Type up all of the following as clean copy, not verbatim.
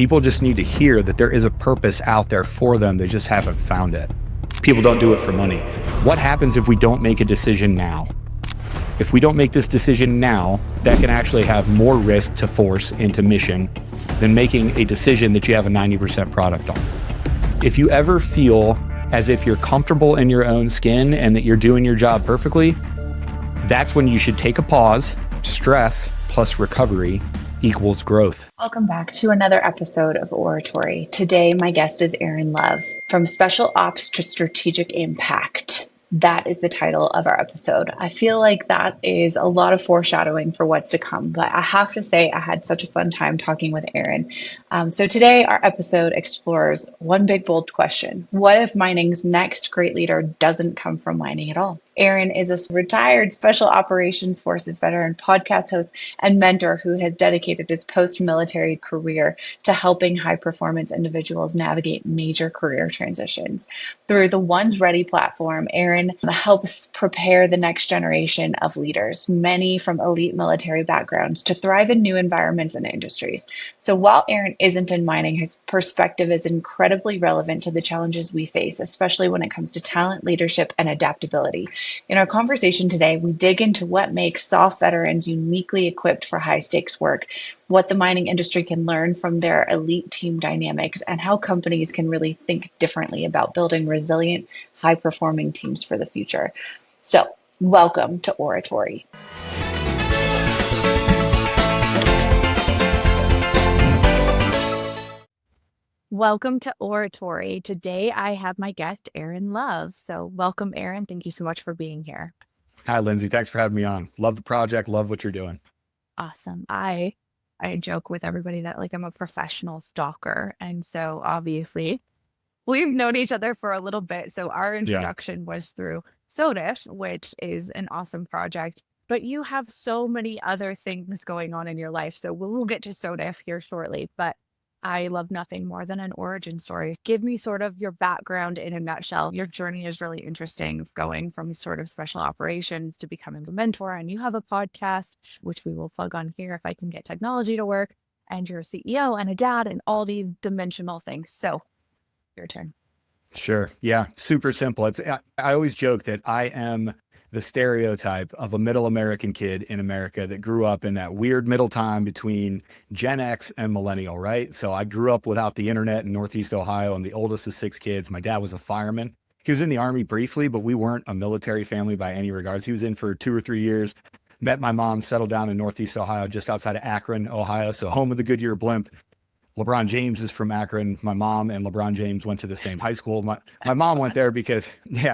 People just need to hear that there is a purpose out there for them. They just haven't found it. People don't do it for money. What happens if we don't make a decision now? If we don't make this decision now, that can actually have more risk to force into mission than making a decision that you have a 90% product on. If you ever feel as if you're comfortable in your own skin and that you're doing your job perfectly, that's when you should take a pause. Stress plus recovery equals growth. Welcome back to another episode of Ore-atory. Today, my guest is Aaron Love. From Special Ops to Strategic Impact. That is the title of our episode. I feel like that is a lot of foreshadowing for what's to come, but I have to say I had such a fun time talking with Aaron. So today our episode explores one big bold question. What if mining's next great leader doesn't come from mining at all? Aaron is a retired Special Operations Forces veteran, podcast host, and mentor who has dedicated his post-military career to helping high-performance individuals navigate major career transitions. Through the One's Ready platform, Aaron helps prepare the next generation of leaders, many from elite military backgrounds, to thrive in new environments and industries. So while Aaron isn't in mining, his perspective is incredibly relevant to the challenges we face, especially when it comes to talent, leadership, and adaptability. In our conversation today, we dig into what makes SOF veterans uniquely equipped for high-stakes work, what the mining industry can learn from their elite team dynamics, and how companies can really think differently about building resilient, high-performing teams for the future. So, welcome to Ore-atory. Welcome to Ore-atory. Today, I have my guest, Aaron Love. So welcome, Aaron. Thank you so much for being here. Hi, Lindsey. Thanks for having me on. Love the project. Love what you're doing. Awesome. I joke with everybody that I'm a professional stalker. And so obviously we've known each other for a little bit. So our introduction was through SOTIF, which is an awesome project. But you have so many other things going on in your life. So we'll get to SOTIF here shortly. But I love nothing more than an origin story. Give me sort of your background in a nutshell. Your journey is really interesting, going from sort of special operations to becoming a mentor. And you have a podcast, which we will plug on here if I can get technology to work. And you're a CEO and a dad and all these dimensional things. So your turn. Sure. Yeah. Super simple. I always joke that I am the stereotype of a middle American kid in America that grew up in that weird middle time between Gen X and millennial, right? So I grew up without the internet in Northeast Ohio. I'm the oldest of 6 kids. My dad was a fireman. He was in the Army briefly, but we weren't a military family by any regards. He was in for 2 or 3 years. Met my mom, settled down in Northeast Ohio, just outside of Akron, Ohio. So home of the Goodyear blimp. LeBron James is from Akron. My mom and LeBron James went to the same high school. My mom went there because,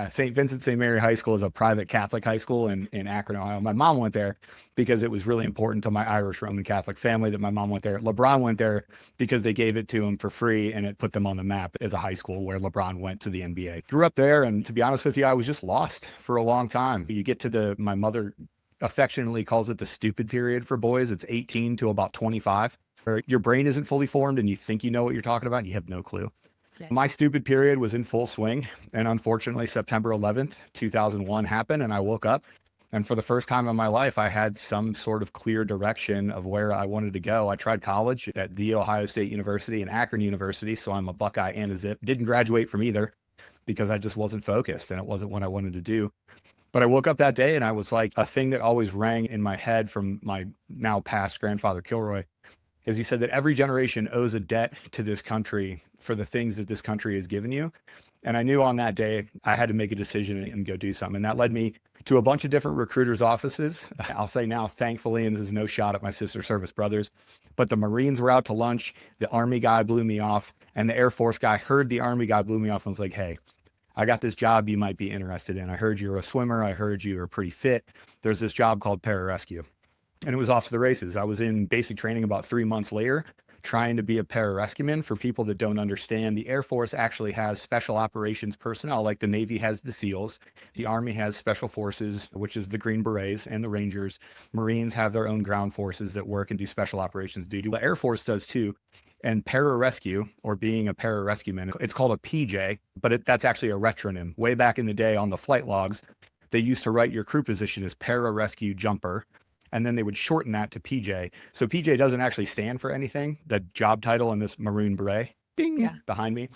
St. Vincent St. Mary High School is a private Catholic high school in Akron, Ohio. My mom went there because it was really important to my Irish Roman Catholic family that my mom went there. LeBron went there because they gave it to him for free and it put them on the map as a high school where LeBron went to the NBA. Grew up there, and to be honest with you, I was just lost for a long time. You get to my mother affectionately calls it the stupid period for boys. It's 18 to about 25. Your brain isn't fully formed and you think you know what you're talking about and you have no clue. Yeah. My stupid period was in full swing. And unfortunately, September 11th, 2001 happened and I woke up. And for the first time in my life, I had some sort of clear direction of where I wanted to go. I tried college at The Ohio State University and Akron University. So I'm a Buckeye and a Zip. Didn't graduate from either because I just wasn't focused and it wasn't what I wanted to do. But I woke up that day and I was like, a thing that always rang in my head from my now past grandfather, Kilroy, is he said that every generation owes a debt to this country for the things that this country has given you. And I knew on that day I had to make a decision and go do something. And that led me to a bunch of different recruiters' offices. I'll say now, thankfully, and this is no shot at my sister service brothers, but the Marines were out to lunch. The Army guy blew me off and the Air Force guy heard the Army guy blew me off and was like, hey, I got this job you might be interested in. I heard you're a swimmer. I heard you are pretty fit. There's this job called Pararescue. And it was off to the races. I was in basic training about 3 months later, trying to be a pararescueman. For people that don't understand, the Air Force actually has special operations personnel, like the Navy has the SEALs. The Army has special forces, which is the Green Berets and the Rangers. Marines have their own ground forces that work and do special operations duty. The Air Force does too. And pararescue, or being a pararescueman, it's called a PJ, but that's actually a retronym. Way back in the day on the flight logs, they used to write your crew position as pararescue jumper. and then they would shorten that to PJ. So PJ doesn't actually stand for anything. The job title in this maroon beret, ding, behind me,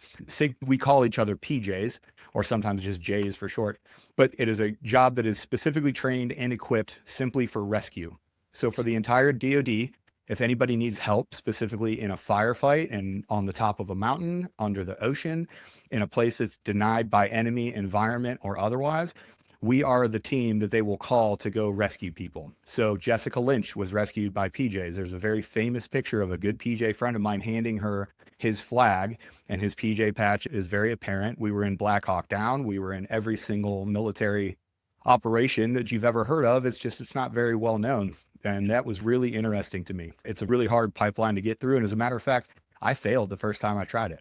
we call each other PJs, or sometimes just J's for short. But it is a job that is specifically trained and equipped simply for rescue. So for the entire DoD, if anybody needs help, specifically in a firefight and on the top of a mountain, under the ocean, in a place that's denied by enemy, environment, or otherwise, we are the team that they will call to go rescue people. So Jessica Lynch was rescued by PJs. There's a very famous picture of a good PJ friend of mine handing her his flag, and his PJ patch is very apparent. We were in Black Hawk Down. We were in every single military operation that you've ever heard of. It's not very well known. And that was really interesting to me. It's a really hard pipeline to get through. And as a matter of fact, I failed the first time I tried it.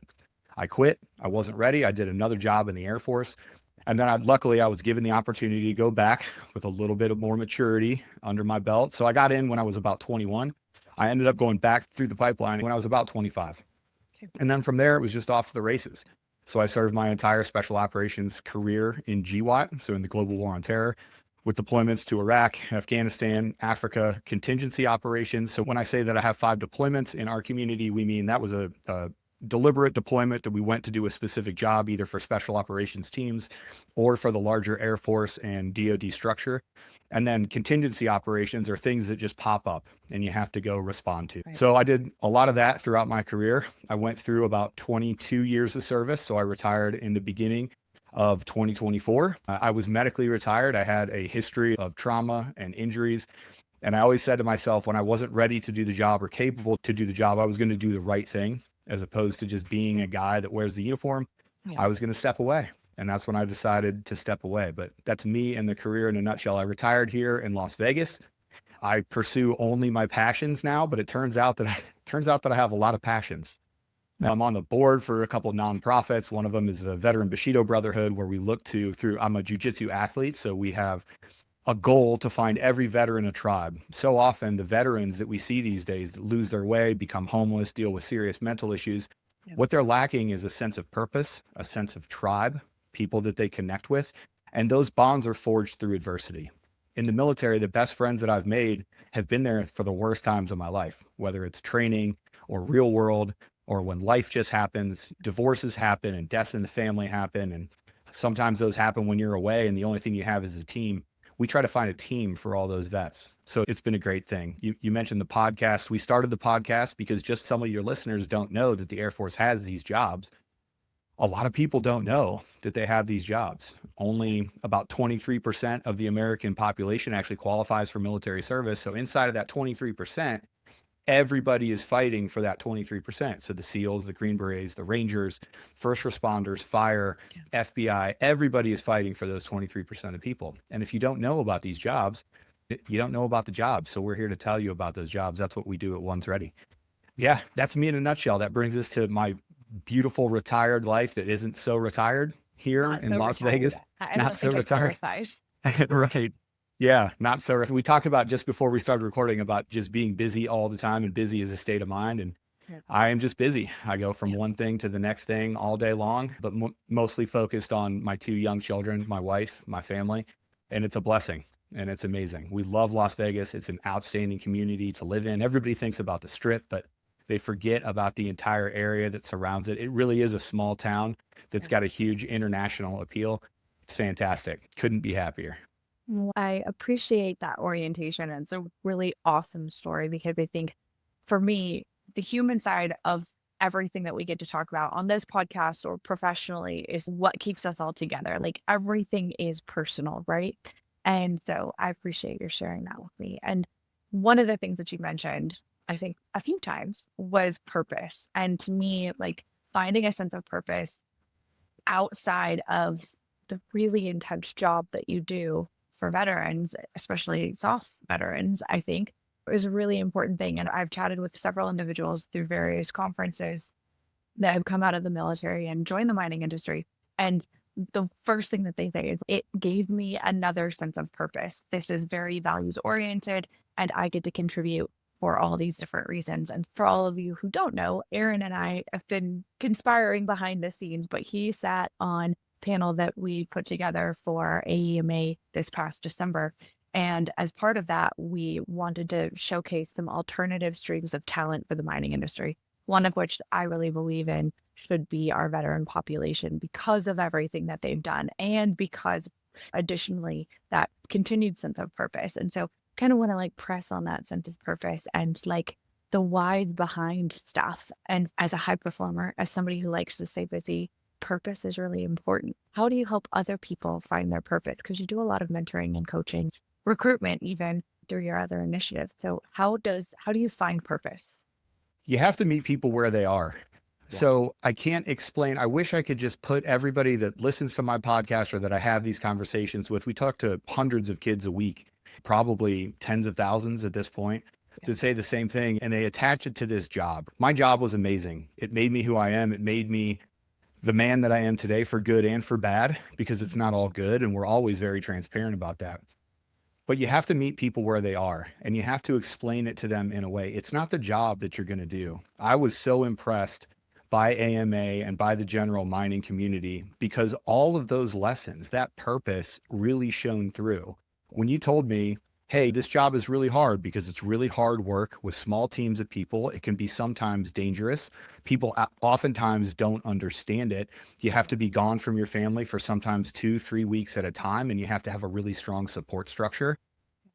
I quit. I wasn't ready. I did another job in the Air Force. And then luckily I was given the opportunity to go back with a little bit of more maturity under my belt. So I got in when I was about 21. I ended up going back through the pipeline when I was about 25. Okay. And then from there, it was just off to the races. So I served my entire special operations career in GWAT, so in the Global War on Terror, with deployments to Iraq, Afghanistan, Africa, contingency operations. So when I say that I have 5 deployments in our community, we mean that was a deliberate deployment that we went to do a specific job, either for special operations teams or for the larger Air Force and DoD structure. And then contingency operations are things that just pop up and you have to go respond to. Right. So I did a lot of that throughout my career. I went through about 22 years of service. So I retired in the beginning of 2024. I was medically retired. I had a history of trauma and injuries. And I always said to myself, when I wasn't ready to do the job or capable to do the job, I was going to do the right thing, as opposed to just being a guy that wears the uniform. I was going to step away. And that's when I decided to step away. But that's me and the career in a nutshell. I retired here in Las Vegas. I pursue only my passions now, but it turns out that I have a lot of passions. Now, I'm on the board for a couple of nonprofits. One of them is the Veteran Bushido Brotherhood, where we look I'm a jiu-jitsu athlete, so we have a goal to find every veteran a tribe. So often the veterans that we see these days that lose their way, become homeless, deal with serious mental issues, what they're lacking is a sense of purpose, a sense of tribe, people that they connect with, and those bonds are forged through adversity. In the military, the best friends that I've made have been there for the worst times of my life, whether it's training or real world, or when life just happens, divorces happen and deaths in the family happen. And sometimes those happen when you're away and the only thing you have is a team. We try to find a team for all those vets. So it's been a great thing. You mentioned the podcast. We started the podcast because just some of your listeners don't know that the Air Force has these jobs. A lot of people don't know that they have these jobs. Only about 23% of the American population actually qualifies for military service. So inside of that 23%, everybody is fighting for that 23%. So the SEALs, the Green Berets, the Rangers, first responders, fire, FBI, everybody is fighting for those 23% of people. And if you don't know about these jobs, you don't know about the jobs. So we're here to tell you about those jobs. That's what we do at One's Ready. Yeah, that's me in a nutshell. That brings us to my beautiful retired life that isn't so retired here in Las Vegas. Not so retired. Right. Yeah, not so. We talked about just before we started recording about just being busy all the time, and busy is a state of mind. And I am just busy. I go from one thing to the next thing all day long, but mostly focused on my 2 young children, my wife, my family. And it's a blessing and it's amazing. We love Las Vegas. It's an outstanding community to live in. Everybody thinks about the Strip, but they forget about the entire area that surrounds it. It really is a small town that's got a huge international appeal. It's fantastic. Couldn't be happier. I appreciate that orientation. It's a really awesome story because I think for me, the human side of everything that we get to talk about on this podcast or professionally is what keeps us all together. Like everything is personal, right? And so I appreciate your sharing that with me. And one of the things that you mentioned, I think a few times, was purpose. And to me, like finding a sense of purpose outside of the really intense job that you do for veterans, especially SOF veterans, I think is a really important thing. And I've chatted with several individuals through various conferences that have come out of the military and joined the mining industry. And the first thing that they say is, it gave me another sense of purpose. This is very values oriented and I get to contribute for all these different reasons. And for all of you who don't know, Aaron and I have been conspiring behind the scenes, but he sat on panel that we put together for AEMA this past December. And as part of that, we wanted to showcase some alternative streams of talent for the mining industry, one of which I really believe in should be our veteran population because of everything that they've done and because additionally that continued sense of purpose. And so kind of want to like press on that sense of purpose and like the why behind stuff. And as a high performer, as somebody who likes to stay busy, purpose is really important. How do you help other people find their purpose? Because you do a lot of mentoring and coaching, recruitment, even through your other initiatives. So how do you find purpose? You have to meet people where they are. Yeah. So I can't explain. I wish I could just put everybody that listens to my podcast or that I have these conversations with. We talk to hundreds of kids a week, probably tens of thousands at this point, to say the same thing. And they attach it to this job. My job was amazing. It made me who I am. It made me the man that I am today, for good and for bad, because it's not all good. And we're always very transparent about that. But you have to meet people where they are, and you have to explain it to them in a way. It's not the job that you're going to do. I was so impressed by AMA and by the general mining community because all of those lessons, that purpose really shone through. When you told me, hey, this job is really hard because it's really hard work with small teams of people. It can be sometimes dangerous. People oftentimes don't understand it. You have to be gone from your family for sometimes 2-3 weeks at a time, and you have to have a really strong support structure.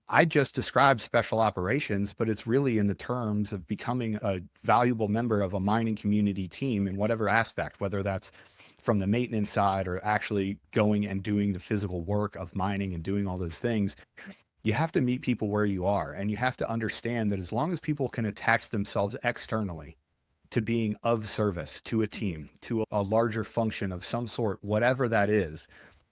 I just described special operations, but it's really in the terms of becoming a valuable member of a mining community team in whatever aspect, whether that's from the maintenance side or actually going and doing the physical work of mining and doing all those things. You have to meet people where you are, and you have to understand that as long as people can attach themselves externally to being of service to a team, to a larger function of some sort, whatever that is,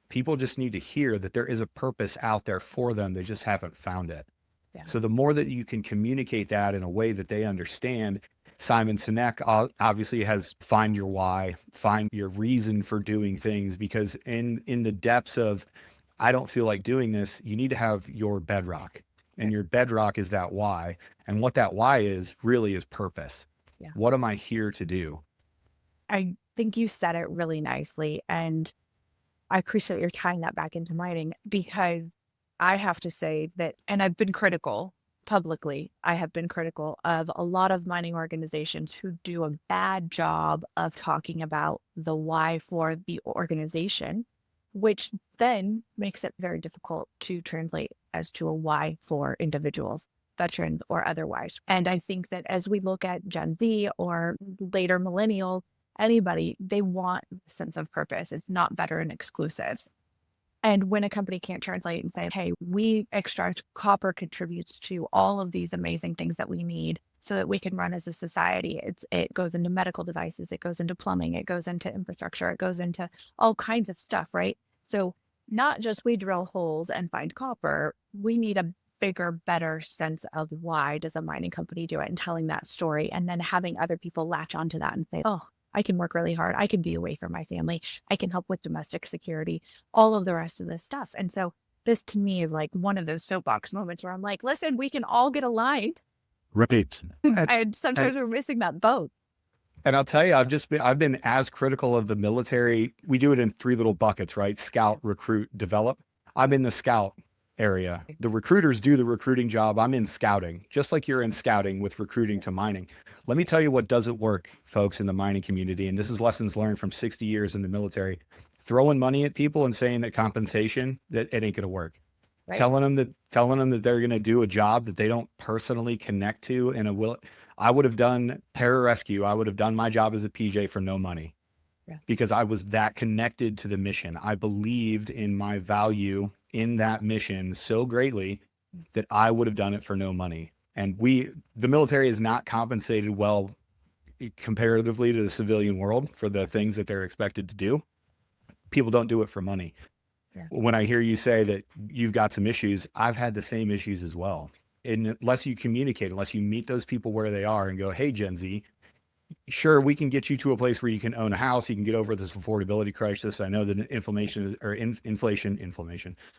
people just need to hear that there is a purpose out there for them. They just haven't found it. Yeah. So the more that you can communicate that in a way that they understand, Simon Sinek obviously has find your why, find your reason for doing things, because in the depths of, I don't feel like doing this, you need to have your bedrock, and your bedrock is that why. And what that why is really is purpose. Yeah. What am I here to do? I think you said it really nicely. And I appreciate you're tying that back into mining, because I have to say that, and I've been critical publicly, I have been critical of a lot of mining organizations who do a bad job of talking about the why for the organization, which then makes it very difficult to translate as to a why for individuals, veterans or otherwise. And I think that as we look at Gen Z or later millennial, anybody, they want a sense of purpose. It's not veteran exclusive. And when a company can't translate and say, hey, we extract copper contributes to all of these amazing things that we need so that we can run as a society. It goes into medical devices, it goes into plumbing, it goes into infrastructure, it goes into all kinds of stuff, right? So not just we drill holes and find copper, we need a bigger, better sense of why does a mining company do it, and telling that story, and then having other people latch onto that and say, oh, I can work really hard. I can be away from my family. I can help with domestic security, all of the rest of this stuff. And so this to me is like one of those soapbox moments where I'm like, listen, we can all get aligned. Right. And sometimes we're missing that boat. And I'll tell you, I've been as critical of the military. We do it in 3 little buckets, right? Scout, recruit, develop. I'm in the scout area. The recruiters do the recruiting job. I'm in scouting, just like you're in scouting with recruiting to mining. Let me tell you what doesn't work, folks, in the mining community. And this is lessons learned from 60 years in the military. Throwing money at people and saying that compensation, that it ain't going to work. Right. Telling them that they're going to do a job that they don't personally connect to. And I would have done pararescue. I would have done my job as a PJ for no money. Yeah. Because I was that connected to the mission. I believed in my value in that mission so greatly that I would have done it for no money. And the military is not compensated well comparatively to the civilian world for the things that they're expected to do. People don't do it for money. Yeah. When I hear you say that you've got some issues, I've had the same issues as well. And unless you communicate, unless you meet those people where they are and go, hey, Gen Z, sure, we can get you to a place where you can own a house. You can get over this affordability crisis. I know that inflation.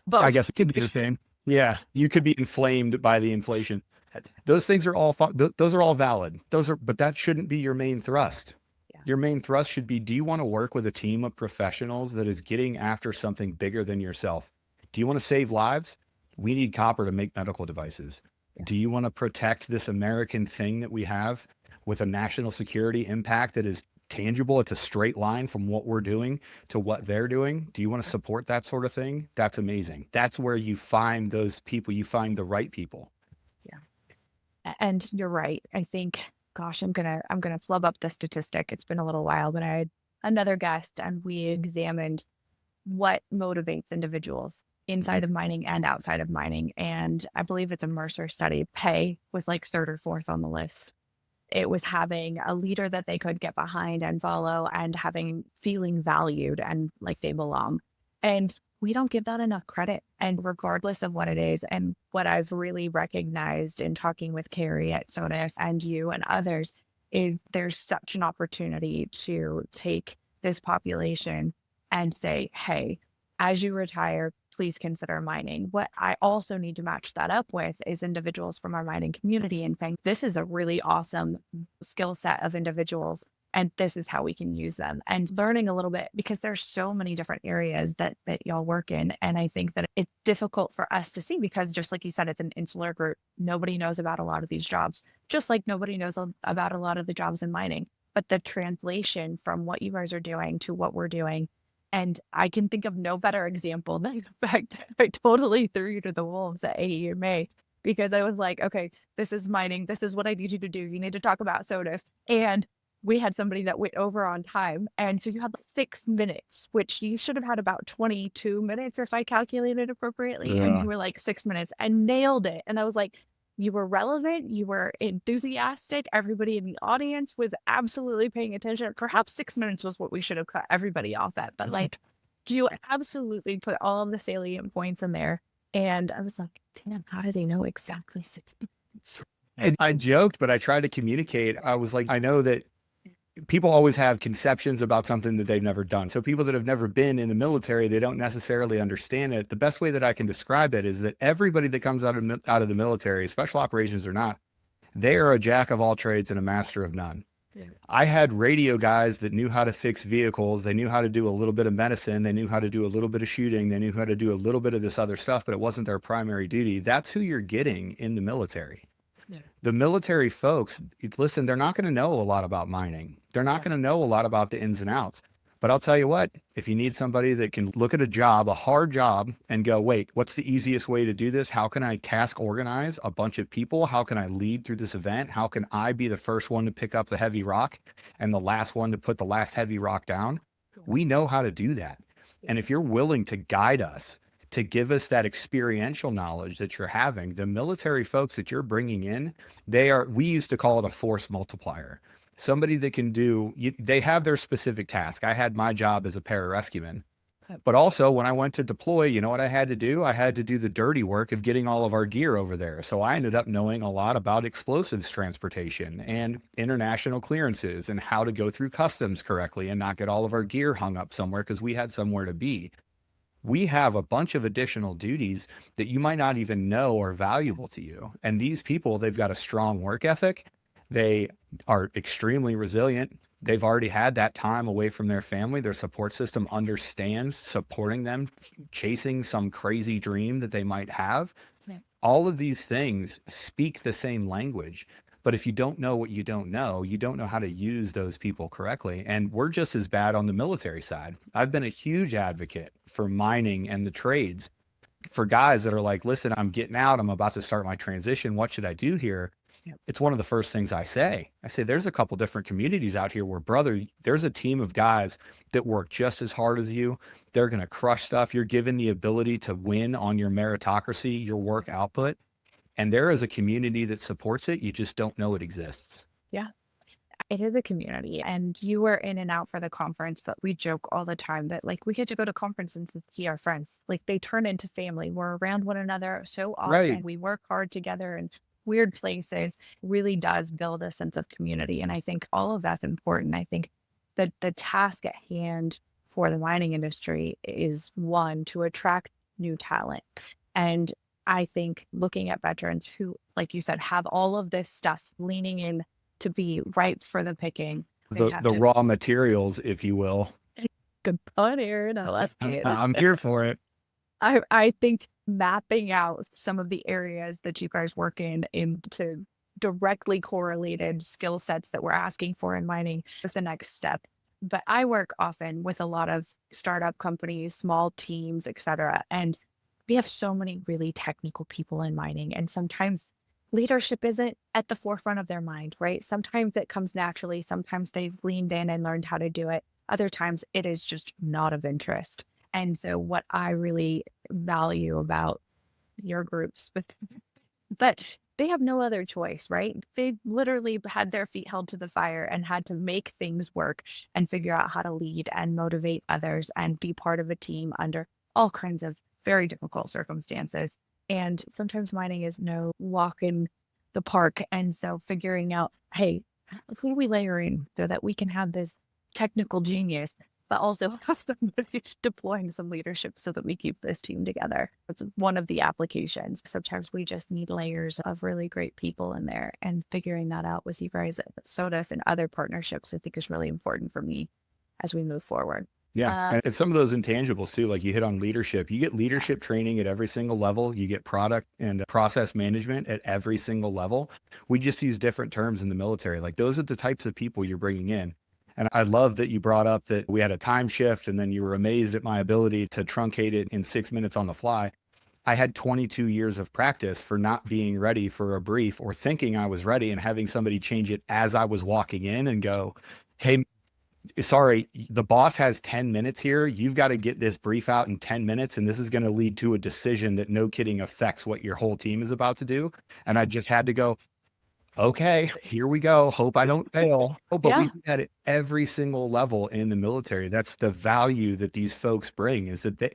Both. I guess it could be the same. Yeah, you could be inflamed by the inflation. Those things are all those are all valid. But that shouldn't be your main thrust. Yeah. Your main thrust should be: do you want to work with a team of professionals that is getting after something bigger than yourself? Do you want to save lives? We need copper to make medical devices. Do you want to protect this American thing that we have with a national security impact that is tangible? It's a straight line from what we're doing to what they're doing. Do you want to support that sort of thing? That's amazing. That's where you find those people. You find the right people. And you're right. I think, gosh, I'm gonna flub up the statistic. It's been a little while, but I had another guest and we examined what motivates individuals inside of mining and outside of mining. And I believe it's a Mercer study. Pay was like third or fourth on the list. It was having a leader that they could get behind and follow, and feeling valued and like they belong. And we don't give that enough credit. And regardless of what it is, and what I've really recognized in talking with Carrie at SOTIF and you and others, is there's such an opportunity to take this population and say, hey, as you retire, please consider mining. What I also need to match that up with is individuals from our mining community and think this is a really awesome skill set of individuals, and this is how we can use them. And learning a little bit, because there's so many different areas that y'all work in. And I think that it's difficult for us to see because, just like you said, it's an insular group. Nobody knows about a lot of these jobs, just like nobody knows about a lot of the jobs in mining. But the translation from what you guys are doing to what we're doing, and I can think of no better example than the fact that I totally threw you to the wolves at AEMA, because I was like, okay, this is mining. This is what I need you to do. You need to talk about SOTIF. And we had somebody that went over on time. And so you had 6 minutes, which you should have had about 22 minutes if I calculated appropriately. And you were like 6 minutes and nailed it. And I was like, you were relevant, you were enthusiastic. Everybody in the audience was absolutely paying attention. Perhaps 6 minutes was what we should have cut everybody off at, but like, you absolutely put all of the salient points in there. And I was like, damn, how did they know exactly 6 minutes? And I joked, but I tried to communicate. I was like, I know that people always have conceptions about something that they've never done. So people that have never been in the military, they don't necessarily understand it. The best way that I can describe it is that everybody that comes out of the military, special operations or not, they are a jack of all trades and a master of none. Yeah. I had radio guys that knew how to fix vehicles. They knew how to do a little bit of medicine. They knew how to do a little bit of shooting. They knew how to do a little bit of this other stuff, but it wasn't their primary duty. That's who you're getting in the military. Yeah. The military folks, listen, they're not going to know a lot about mining. They're not going to know a lot about the ins and outs. But I'll tell you what, if you need somebody that can look at a job, a hard job, and go, wait, what's the easiest way to do this? How can I task organize a bunch of people? How can I lead through this event? How can I be the first one to pick up the heavy rock and the last one to put the last heavy rock down? We know how to do that. And if you're willing to guide us, to give us that experiential knowledge that you're having, the military folks that you're bringing in, we used to call it a force multiplier. Somebody that can they have their specific task. I had my job as a pararescueman, but also when I went to deploy, you know what I had to do? I had to do the dirty work of getting all of our gear over there. So I ended up knowing a lot about explosives transportation and international clearances and how to go through customs correctly and not get all of our gear hung up somewhere because we had somewhere to be. We have a bunch of additional duties that you might not even know are valuable to you. And these people, they've got a strong work ethic. They are extremely resilient. They've already had that time away from their family. Their support system understands supporting them, chasing some crazy dream that they might have. Yeah. All of these things speak the same language. But if you don't know what you don't know how to use those people correctly. And we're just as bad on the military side. I've been a huge advocate for mining and the trades for guys that are like, listen, I'm getting out. I'm about to start my transition. What should I do here? Yep. It's one of the first things I say. I say, there's a couple different communities out here where, brother, there's a team of guys that work just as hard as you. They're going to crush stuff. You're given the ability to win on your meritocracy, your work output. And there is a community that supports it. You just don't know it exists. Yeah, it is a community. And you were in and out for the conference, but we joke all the time that like we get to go to conferences and see our friends. Like they turn into family. We're around one another so often. Right. We work hard together in weird places. Really does build a sense of community. And I think all of that's important. I think that the task at hand for the mining industry is one, to attract new talent. And I think looking at veterans who, like you said, have all of this stuff leaning in to be ripe for the picking. The raw materials, if you will. Good pun, Aaron. I like it. I'm here for it. I think mapping out some of the areas that you guys work in into directly correlated skill sets that we're asking for in mining is the next step. But I work often with a lot of startup companies, small teams, et cetera. And we have so many really technical people in mining. And sometimes leadership isn't at the forefront of their mind, right? Sometimes it comes naturally. Sometimes they've leaned in and learned how to do it. Other times it is just not of interest. And so what I really value about your groups, but they have no other choice, right? They literally had their feet held to the fire and had to make things work and figure out how to lead and motivate others and be part of a team under all kinds of very difficult circumstances. And sometimes mining is no walk in the park. And so figuring out, hey, who do we layer in so that we can have this technical genius, but also have somebody deploying some leadership so that we keep this team together. That's one of the applications. Sometimes we just need layers of really great people in there, and figuring that out with you guys at SOTIF and other partnerships, I think is really important for me as we move forward. Yeah. And some of those intangibles too, like you hit on leadership, you get leadership training at every single level. You get product and process management at every single level. We just use different terms in the military. Like those are the types of people you're bringing in. And I love that you brought up that we had a time shift and then you were amazed at my ability to truncate it in 6 minutes on the fly. I had 22 years of practice for not being ready for a brief or thinking I was ready and having somebody change it as I was walking in and go, hey, sorry, the boss has 10 minutes here. You've got to get this brief out in 10 minutes. And this is going to lead to a decision that no kidding affects what your whole team is about to do. And I just had to go, okay, here we go. Hope I don't fail. Oh, but we do that at every single level in the military. That's the value that these folks bring, is that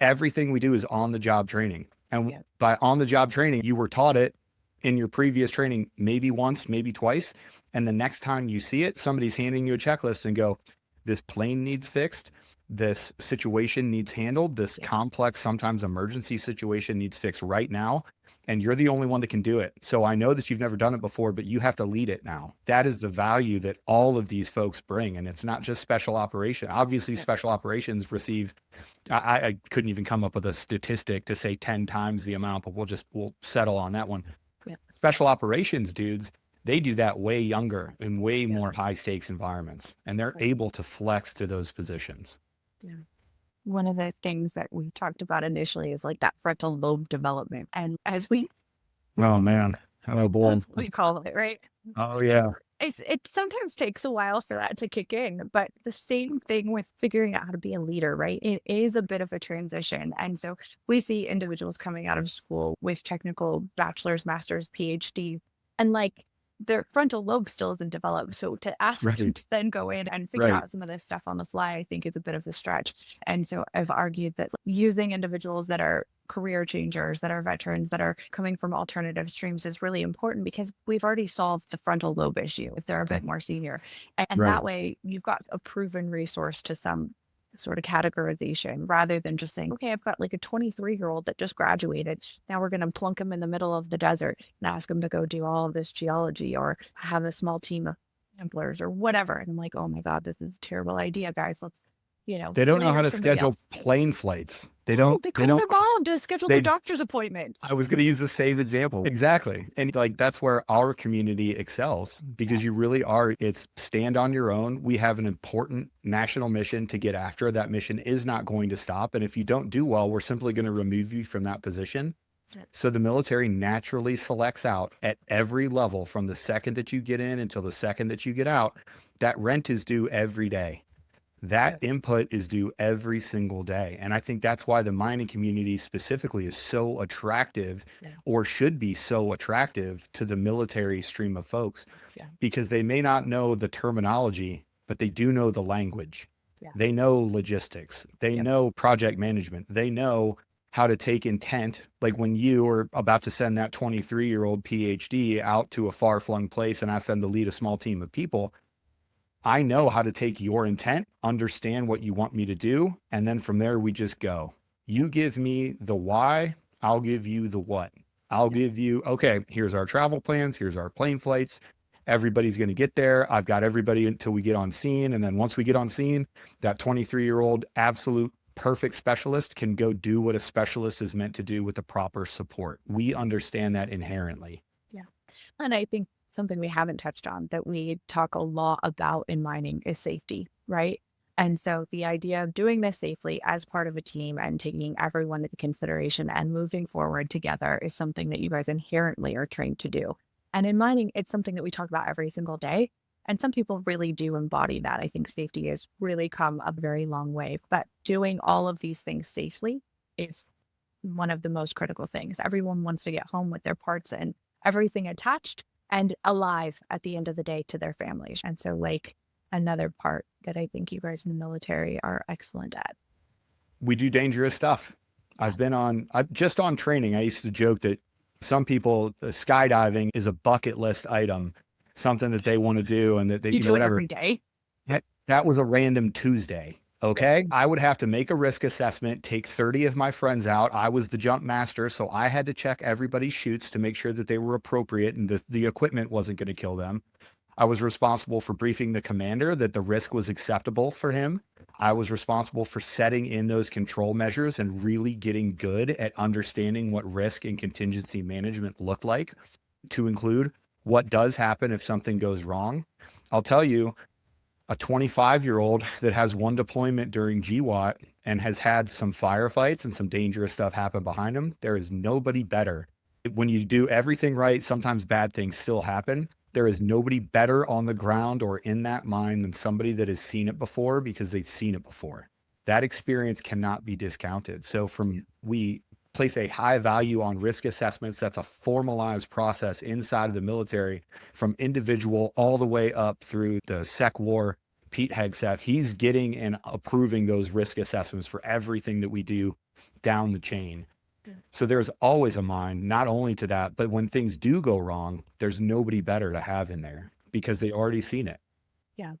everything we do is on the job training. And by on the job training, you were taught it in your previous training, maybe once, maybe twice. And the next time you see it, somebody's handing you a checklist and go, this plane needs fixed. This situation needs handled. This complex, sometimes emergency situation needs fixed right now. And you're the only one that can do it. So I know that you've never done it before, but you have to lead it now. That is the value that all of these folks bring. And it's not just special operation. Obviously, special operations receive, I couldn't even come up with a statistic to say 10 times the amount, but we'll settle on that one. Special operations dudes, they do that way younger in way more high stakes environments, and they're able to flex to those positions. Yeah. One of the things that we talked about initially is like that frontal lobe development. And as we, oh man, oh boy, we call it, right? Oh yeah. It sometimes takes a while for that to kick in, but the same thing with figuring out how to be a leader, right? It is a bit of a transition. And so we see individuals coming out of school with technical bachelor's, master's, PhD, and like their frontal lobe still isn't developed. So to ask them to then go in and figure out some of this stuff on the fly, I think is a bit of a stretch. And so I've argued that using individuals that are career changers, that are veterans, that are coming from alternative streams is really important, because we've already solved the frontal lobe issue if they're a bit more senior. And that way you've got a proven resource to some sort of categorization, rather than just saying, okay, I've got like a 23-year-old that just graduated. Now we're going to plunk him in the middle of the desert and ask him to go do all of this geology, or have a small team of samplers or whatever. And I'm like, oh my God, this is a terrible idea, guys. Let's, they don't know how to schedule plane flights. They call their mom to schedule the doctor's appointment. I was going to use the same example. Exactly. And like, that's where our community excels, because you really are, it's stand on your own. We have an important national mission to get after. That mission is not going to stop. And if you don't do well, we're simply going to remove you from that position. So the military naturally selects out at every level, from the second that you get in until the second that you get out. That rent is due every day. That input is due every single day. And I think that's why the mining community specifically is so attractive, or should be so attractive, to the military stream of folks, because they may not know the terminology, but they do know the language. They know logistics. They know project management. They know how to take intent. Like when you are about to send that 23-year-old PhD out to a far-flung place and ask them to lead a small team of people, I know how to take your intent, understand what you want me to do, and then from there we just go. You give me the why, I'll give you the what. I'll give you, okay, here's our travel plans, here's our plane flights. Everybody's going to get there. I've got everybody until we get on scene. And then once we get on scene, that 23-year-old absolute perfect specialist can go do what a specialist is meant to do with the proper support. We understand that inherently. Yeah. And I think something we haven't touched on that we talk a lot about in mining is safety, right? And so the idea of doing this safely as part of a team and taking everyone into consideration and moving forward together is something that you guys inherently are trained to do. And in mining, it's something that we talk about every single day. And some people really do embody that. I think safety has really come a very long way, but doing all of these things safely is one of the most critical things. Everyone wants to get home with their parts and everything attached and alive at the end of the day to their families. And so like another part that I think you guys in the military are excellent at. We do dangerous stuff. I've just on training. I used to joke that some people, skydiving is a bucket list item, something that they want to do and that they You do it whatever. every day. That was a random Tuesday. Okay. I would have to make a risk assessment, take 30 of my friends out. I was the jump master. So I had to check everybody's chutes to make sure that they were appropriate and the equipment wasn't going to kill them. I was responsible for briefing the commander that the risk was acceptable for him. I was responsible for setting in those control measures and really getting good at understanding what risk and contingency management look like, to include what does happen if something goes wrong. I'll tell you, a 25-year-old that has one deployment during GWAT and has had some firefights and some dangerous stuff happen behind him, there is nobody better. When you do everything right, sometimes bad things still happen. There is nobody better on the ground or in that mine than somebody that has seen it before, because they've seen it before. That experience cannot be discounted. So we place a high value on risk assessments. That's a formalized process inside of the military, from individual all the way up through the Sec War. Pete Hegseth, he's getting and approving those risk assessments for everything that we do down the chain. So there's always a mind, not only to that, but when things do go wrong, there's nobody better to have in there because they already seen it. Yeah.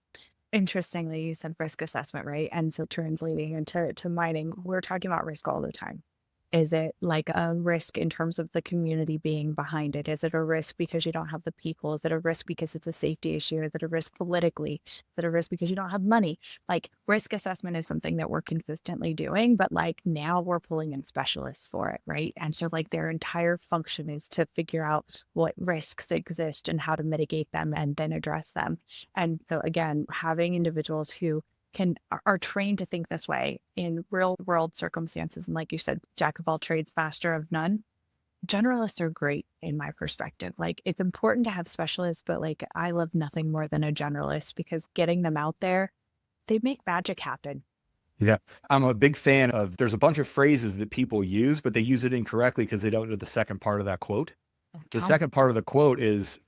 Interestingly, you said risk assessment, right? And so translating into mining, we're talking about risk all the time. Is it like a risk in terms of the community being behind it? Is it a risk because you don't have the people? Is it a risk because it's a safety issue? Is it a risk politically? Is it a risk because you don't have money? Like, risk assessment is something that we're consistently doing, but like now we're pulling in specialists for it, right? And so like their entire function is to figure out what risks exist and how to mitigate them and then address them. And so again, having individuals who are trained to think this way in real world circumstances. And like you said, jack of all trades, master of none. Generalists are great in my perspective. Like, it's important to have specialists, but like I love nothing more than a generalist, because getting them out there, they make magic happen. Yeah. I'm a big fan of, there's a bunch of phrases that people use, but they use it incorrectly because they don't know the second part of that quote. The second part of the quote is,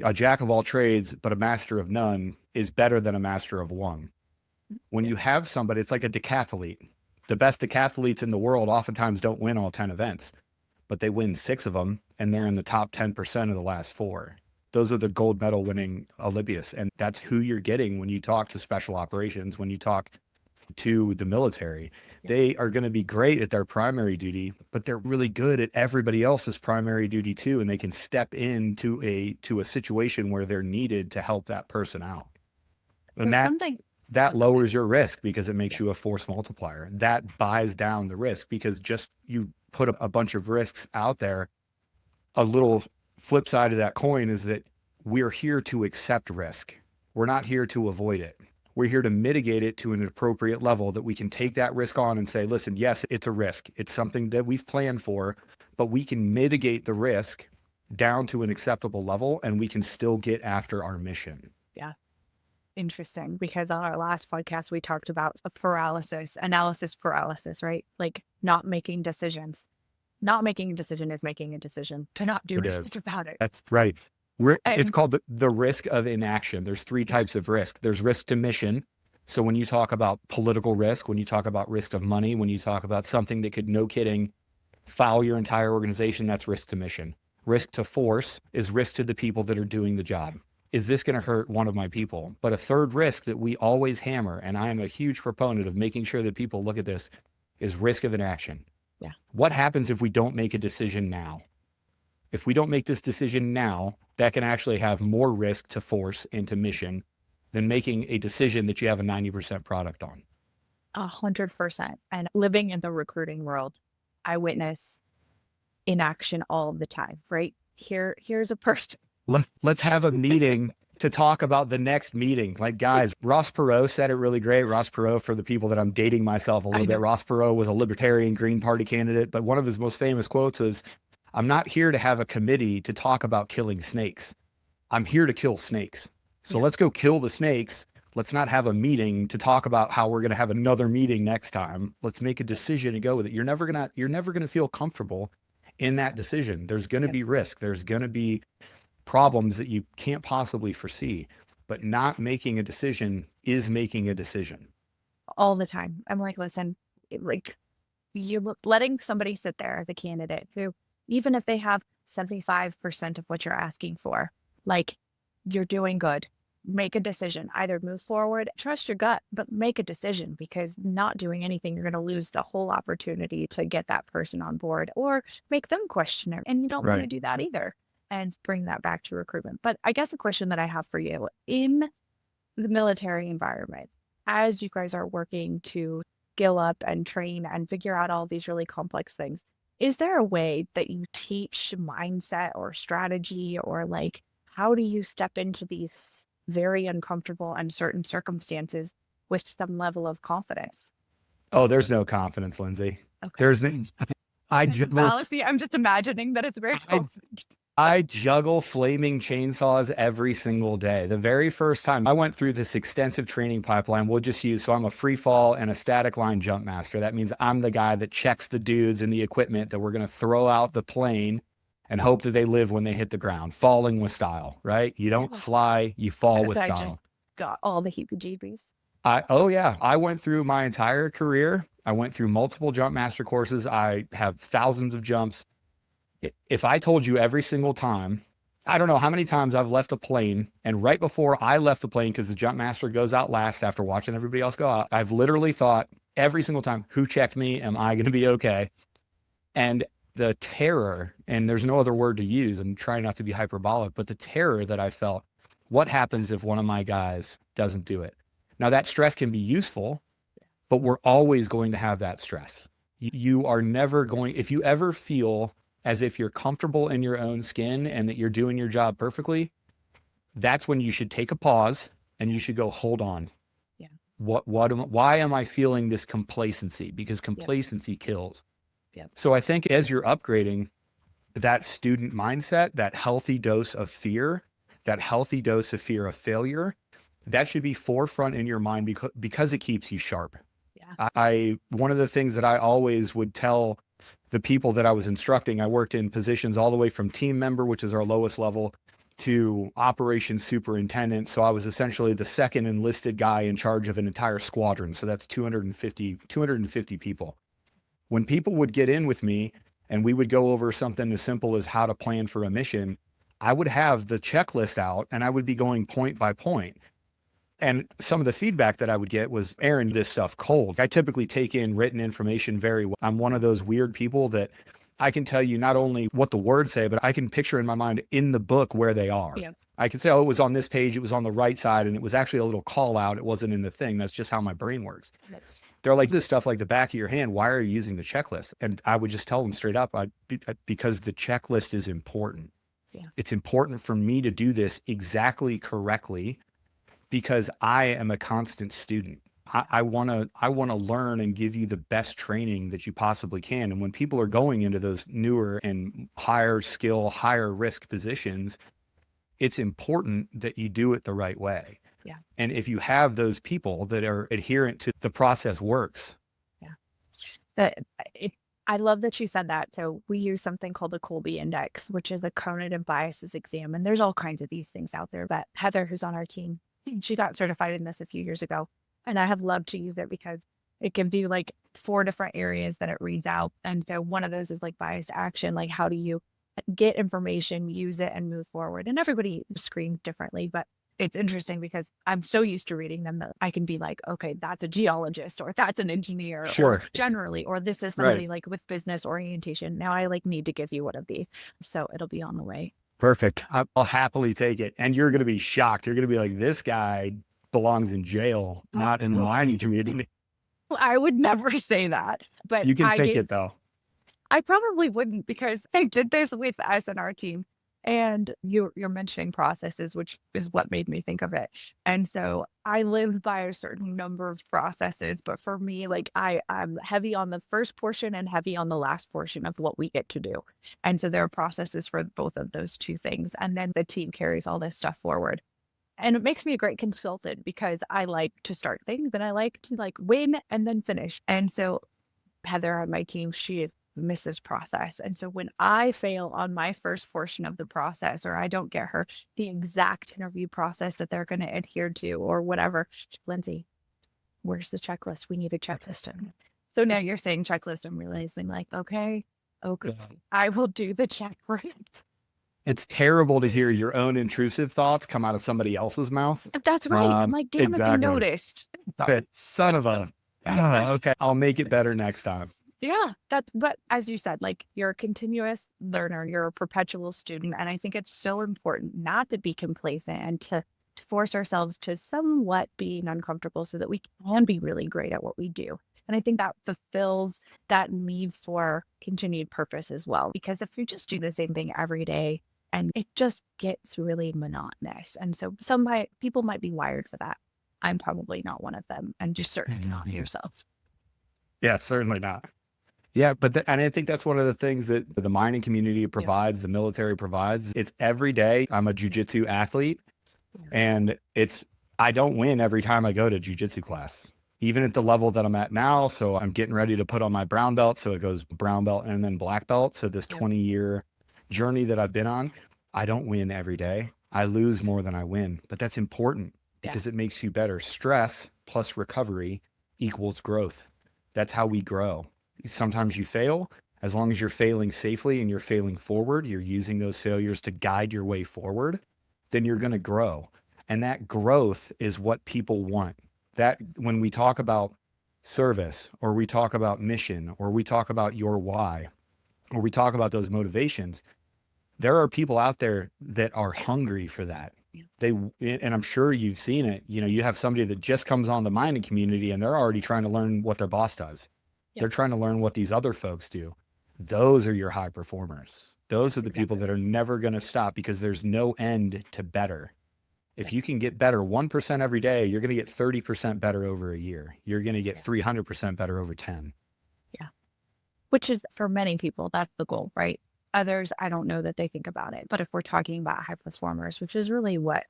a jack of all trades, but a master of none is better than a master of one. When you have somebody, it's like a decathlete. The best decathletes in the world oftentimes don't win all 10 events, but they win 6 of them, and they're in the top 10% of the last 4. Those are the gold medal winning Olympians. And that's who you're getting when you talk to special operations, when you talk to the military. They are going to be great at their primary duty, but they're really good at everybody else's primary duty too. And they can step into a situation where they're needed to help that person out. And that lowers your risk because it makes you a force multiplier. That buys down the risk because just you put a bunch of risks out there. A little flip side of that coin is that we're here to accept risk. We're not here to avoid it. We're here to mitigate it to an appropriate level that we can take that risk on and say, listen, yes, it's a risk. It's something that we've planned for, but we can mitigate the risk down to an acceptable level and we can still get after our mission. Yeah. Interesting, because on our last podcast, we talked about analysis paralysis, right? Like not making decisions. Not making a decision is making a decision to not do anything about it. That's right. It's called the risk of inaction. There's 3 types of risk. There's risk to mission. So when you talk about political risk, when you talk about risk of money, when you talk about something that could, no kidding, foul your entire organization, that's risk to mission. Risk to force is risk to the people that are doing the job. Is this going to hurt one of my people? But a third risk that we always hammer, and I am a huge proponent of making sure that people look at this, is risk of inaction. Yeah. What happens if we don't make a decision now? If we don't make this decision now, that can actually have more risk to force into mission than making a decision that you have a 90% product on. 100%. And living in the recruiting world, I witness inaction all the time, right? Here's a person. Let's have a meeting to talk about the next meeting. Like, guys, Ross Perot said it really great. Ross Perot, for the people that I'm dating myself a little bit, Ross Perot was a libertarian Green Party candidate, but one of his most famous quotes was, "I'm not here to have a committee to talk about killing snakes. I'm here to kill snakes. So let's go kill the snakes. Let's not have a meeting to talk about how we're going to have another meeting next time. Let's make a decision and go with it." You're never going to feel comfortable in that decision. There's going to be risk. There's going to be problems that you can't possibly foresee, but not making a decision is making a decision. All the time. I'm like, listen, like, you're letting somebody sit there, the candidate, who, even if they have 75% of what you're asking for, like, you're doing good. Make a decision. Either move forward, trust your gut, but make a decision, because not doing anything, you're going to lose the whole opportunity to get that person on board or make them question it. And you don't want to do that either. And bring that back to recruitment. But I guess a question that I have for you, in the military environment, as you guys are working to skill up and train and figure out all these really complex things, is there a way that you teach mindset or strategy, or like, how do you step into these very uncomfortable, uncertain circumstances with some level of confidence? Oh, there's no confidence, Lindsey. Okay. There's no, I'm just imagining that it's very confident. I juggle flaming chainsaws every single day. The very first time I went through this extensive training pipeline, so I'm a free fall and a static line jump master. That means I'm the guy that checks the dudes and the equipment that we're going to throw out the plane and hope that they live when they hit the ground. Falling with style, right? You don't fly, you fall with style. I just got all the heebie-jeebies. I went through my entire career. I went through multiple jump master courses. I have thousands of jumps. If I told you every single time, I don't know how many times I've left a plane, and right before I left the plane, because the jump master goes out last after watching everybody else go out, I've literally thought every single time, who checked me? Am I going to be okay? And the terror, and there's no other word to use, I'm trying not to be hyperbolic, but the terror that I felt, what happens if one of my guys doesn't do it? Now, that stress can be useful, but we're always going to have that stress. You are never going, if you ever feel as if you're comfortable in your own skin and that you're doing your job perfectly, that's when you should take a pause and you should go, hold on. Yeah. Why am I feeling this complacency? Because complacency kills. Yeah. So I think as you're upgrading that student mindset, that healthy dose of fear of failure, that should be forefront in your mind because it keeps you sharp. Yeah. One of the things that I always would tell the people that I was instructing, I worked in positions all the way from team member, which is our lowest level, to operations superintendent. So I was essentially the second enlisted guy in charge of an entire squadron. So that's 250 people. When people would get in with me and we would go over something as simple as how to plan for a mission, I would have the checklist out and I would be going point by point. And some of the feedback that I would get was, Aaron, this stuff cold. I typically take in written information very well. I'm one of those weird people that I can tell you not only what the words say, but I can picture in my mind in the book where they are. Yeah. I can say, oh, it was on this page, it was on the right side, and it was actually a little call out. It wasn't in the thing. That's just how my brain works. Yes. They're like, this stuff like the back of your hand, why are you using the checklist? And I would just tell them straight up, because the checklist is important. Yeah. It's important for me to do this exactly correctly, because I am a constant student. I want to learn and give you the best training that you possibly can. And when people are going into those newer and higher skill, higher risk positions, it's important that you do it the right way. Yeah. And if you have those people that are adherent to the process works. Yeah. I love that you said that. So we use something called the Colby Index, which is a cognitive biases exam. And there's all kinds of these things out there. But Heather, who's on our team, she got certified in this a few years ago. And I have loved to use it because it gives you like 4 different areas that it reads out. And so one of those is like biased action. Like, how do you get information, use it, and move forward? And everybody screams differently, but it's interesting because I'm so used to reading them that I can be like, okay, that's a geologist, or that's an engineer, sure, or generally, or this is somebody like with business orientation. Now I like need to give you one of these. So it'll be on the way. Perfect. I'll happily take it. And you're going to be shocked. You're going to be like, this guy belongs in jail, not in the mining community. I would never say that, but You can fake it though. I probably wouldn't, because I did this with us and our team. And you're mentioning processes, which is what made me think of it. And so I live by a certain number of processes, but for me, like I'm heavy on the first portion and heavy on the last portion of what we get to do. And so there are processes for both of those two things. And then the team carries all this stuff forward. And it makes me a great consultant because I like to start things and I like to like win and then finish. And so Heather on my team, she is Mrs. Process. And so when I fail on my first portion of the process, or I don't get her the exact interview process that they're going to adhere to or whatever, Lindsey, where's the checklist? We need a checklist. So now you're saying checklist. I'm realizing like, okay, I will do the checklist. It's terrible to hear your own intrusive thoughts come out of somebody else's mouth. That's right. I'm like, damn it, they noticed. Son of a, okay, I'll make it better next time. Yeah, but as you said, like you're a continuous learner, you're a perpetual student. And I think it's so important not to be complacent and to force ourselves to somewhat being uncomfortable so that we can be really great at what we do. And I think that fulfills that need for continued purpose as well. Because if you just do the same thing every day, and it just gets really monotonous. And so people might be wired for that. I'm probably not one of them, and just certainly not yourself. Yeah, certainly not. Yeah, and I think that's one of the things that the mining community provides, the military provides. It's every day. I'm a jiu-jitsu athlete, and I don't win every time I go to jiu-jitsu class, even at the level that I'm at now. So I'm getting ready to put on my brown belt. So it goes brown belt and then black belt. So this 20-year journey that I've been on, I don't win every day. I lose more than I win, but that's important because it makes you better. Stress plus recovery equals growth. That's how we grow. Sometimes you fail. As long as you're failing safely and you're failing forward, you're using those failures to guide your way forward, then you're going to grow. And that growth is what people want. That when we talk about service, or we talk about mission, or we talk about your why, or we talk about those motivations, there are people out there that are hungry for that. And I'm sure you've seen it. You have somebody that just comes on the mining community and they're already trying to learn what their boss does. They're trying to learn what these other folks do. Those are your high performers. Those are the people that are never going to stop because there's no end to better. If you can get better 1% every day, you're going to get 30% better over a year. You're going to get 300% better over 10. Yeah. Which is, for many people, that's the goal, right? Others, I don't know that they think about it. But if we're talking about high performers, which is really what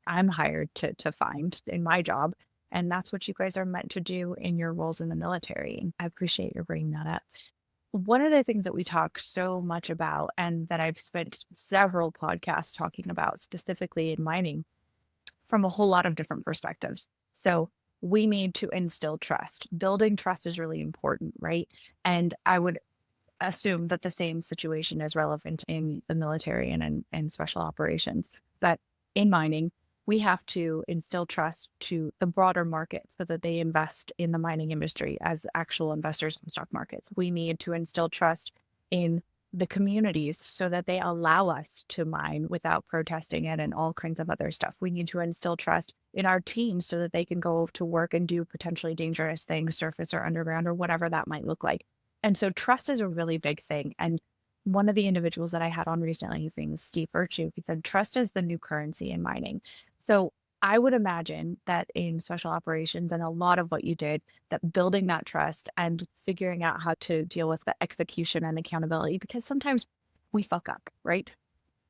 I'm hired to find in my job, and that's what you guys are meant to do in your roles in the military. And I appreciate your bringing that up. One of the things that we talk so much about, and that I've spent several podcasts talking about specifically in mining from a whole lot of different perspectives. So we need to instill trust. Building trust is really important, right? And I would assume that the same situation is relevant in the military and in special operations. But in mining, we have to instill trust to the broader market so that they invest in the mining industry as actual investors in stock markets. We need to instill trust in the communities so that they allow us to mine without protesting it and all kinds of other stuff. We need to instill trust in our teams so that they can go to work and do potentially dangerous things, surface or underground or whatever that might look like. And so trust is a really big thing. And one of the individuals that I had on recently, being Steve Virtue, he said, trust is the new currency in mining. So I would imagine that in special operations and a lot of what you did, that building that trust and figuring out how to deal with the execution and accountability, because sometimes we fuck up, right?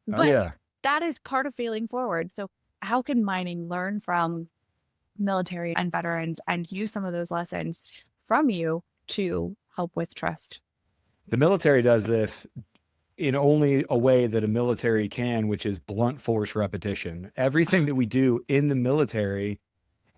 But that is part of failing forward. So how can mining learn from military and veterans and use some of those lessons from you to help with trust? The military does this in only a way that a military can, which is blunt force repetition. Everything that we do in the military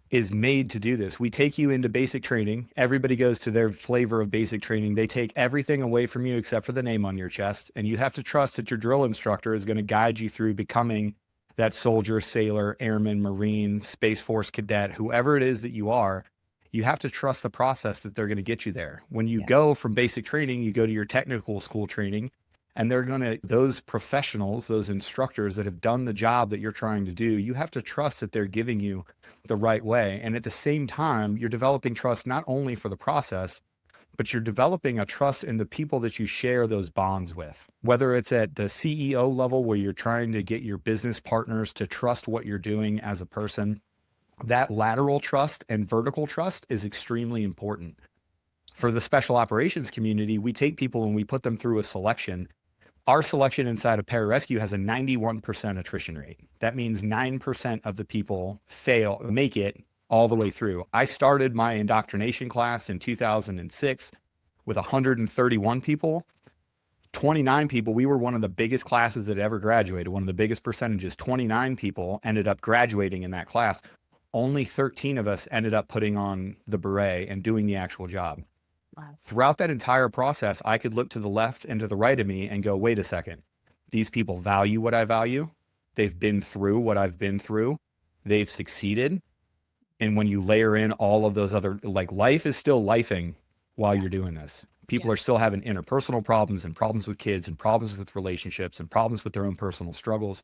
is made to do this. We take you into basic training. Everybody goes to their flavor of basic training. They take everything away from you except for the name on your chest. And you have to trust that your drill instructor is going to guide you through becoming that soldier, sailor, airman, Marine, Space Force cadet, whoever it is that you are. You have to trust the process that they're going to get you there. When you go from basic training, you go to your technical school training. And those professionals, those instructors that have done the job that you're trying to do, you have to trust that they're giving you the right way. And at the same time, you're developing trust not only for the process, but you're developing a trust in the people that you share those bonds with. Whether it's at the CEO level where you're trying to get your business partners to trust what you're doing as a person, that lateral trust and vertical trust is extremely important. For the special operations community, we take people and we put them through a selection. Our selection inside of Pararescue has a 91% attrition rate. That means 9% of the people make it all the way through. I started my indoctrination class in 2006 with 131 people, 29 people. We were one of the biggest classes that ever graduated, one of the biggest percentages. 29 people ended up graduating in that class. Only 13 of us ended up putting on the beret and doing the actual job. Wow. Throughout that entire process, I could look to the left and to the right of me and go, wait a second, these people value what I value. They've been through what I've been through. They've succeeded. And when you layer in all of those other, like, life is still lifing while you're doing this. People are still having interpersonal problems and problems with kids and problems with relationships and problems with their own personal struggles.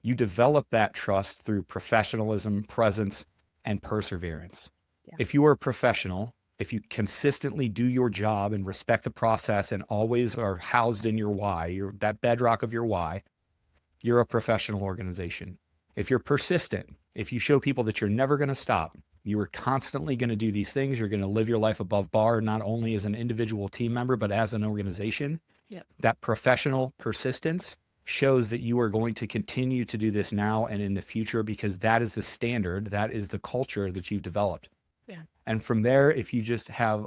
You develop that trust through professionalism, presence, and perseverance. Yeah. If you are a professional, if you consistently do your job and respect the process and always are housed in your why, that bedrock of your why, you're a professional organization. If you're persistent, if you show people that you're never going to stop, you are constantly going to do these things, you're going to live your life above bar, not only as an individual team member, but as an organization. Yep. That professional persistence shows that you are going to continue to do this now and in the future, because that is the standard, that is the culture that you've developed. Yeah. And from there, if you just have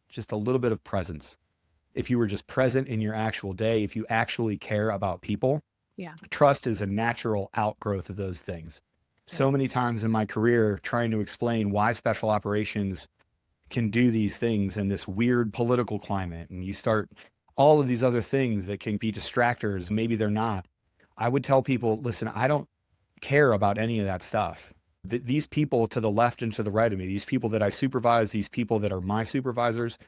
just a little bit of presence, if you were just present in your actual day, if you actually care about people, trust is a natural outgrowth of those things. So many times in my career, trying to explain why special operations can do these things in this weird political climate, and you start all of these other things that can be distractors, maybe they're not. I would tell people, listen, I don't care about any of that stuff. These people to the left and to the right of me, these people that I supervise, these people that are my supervisors,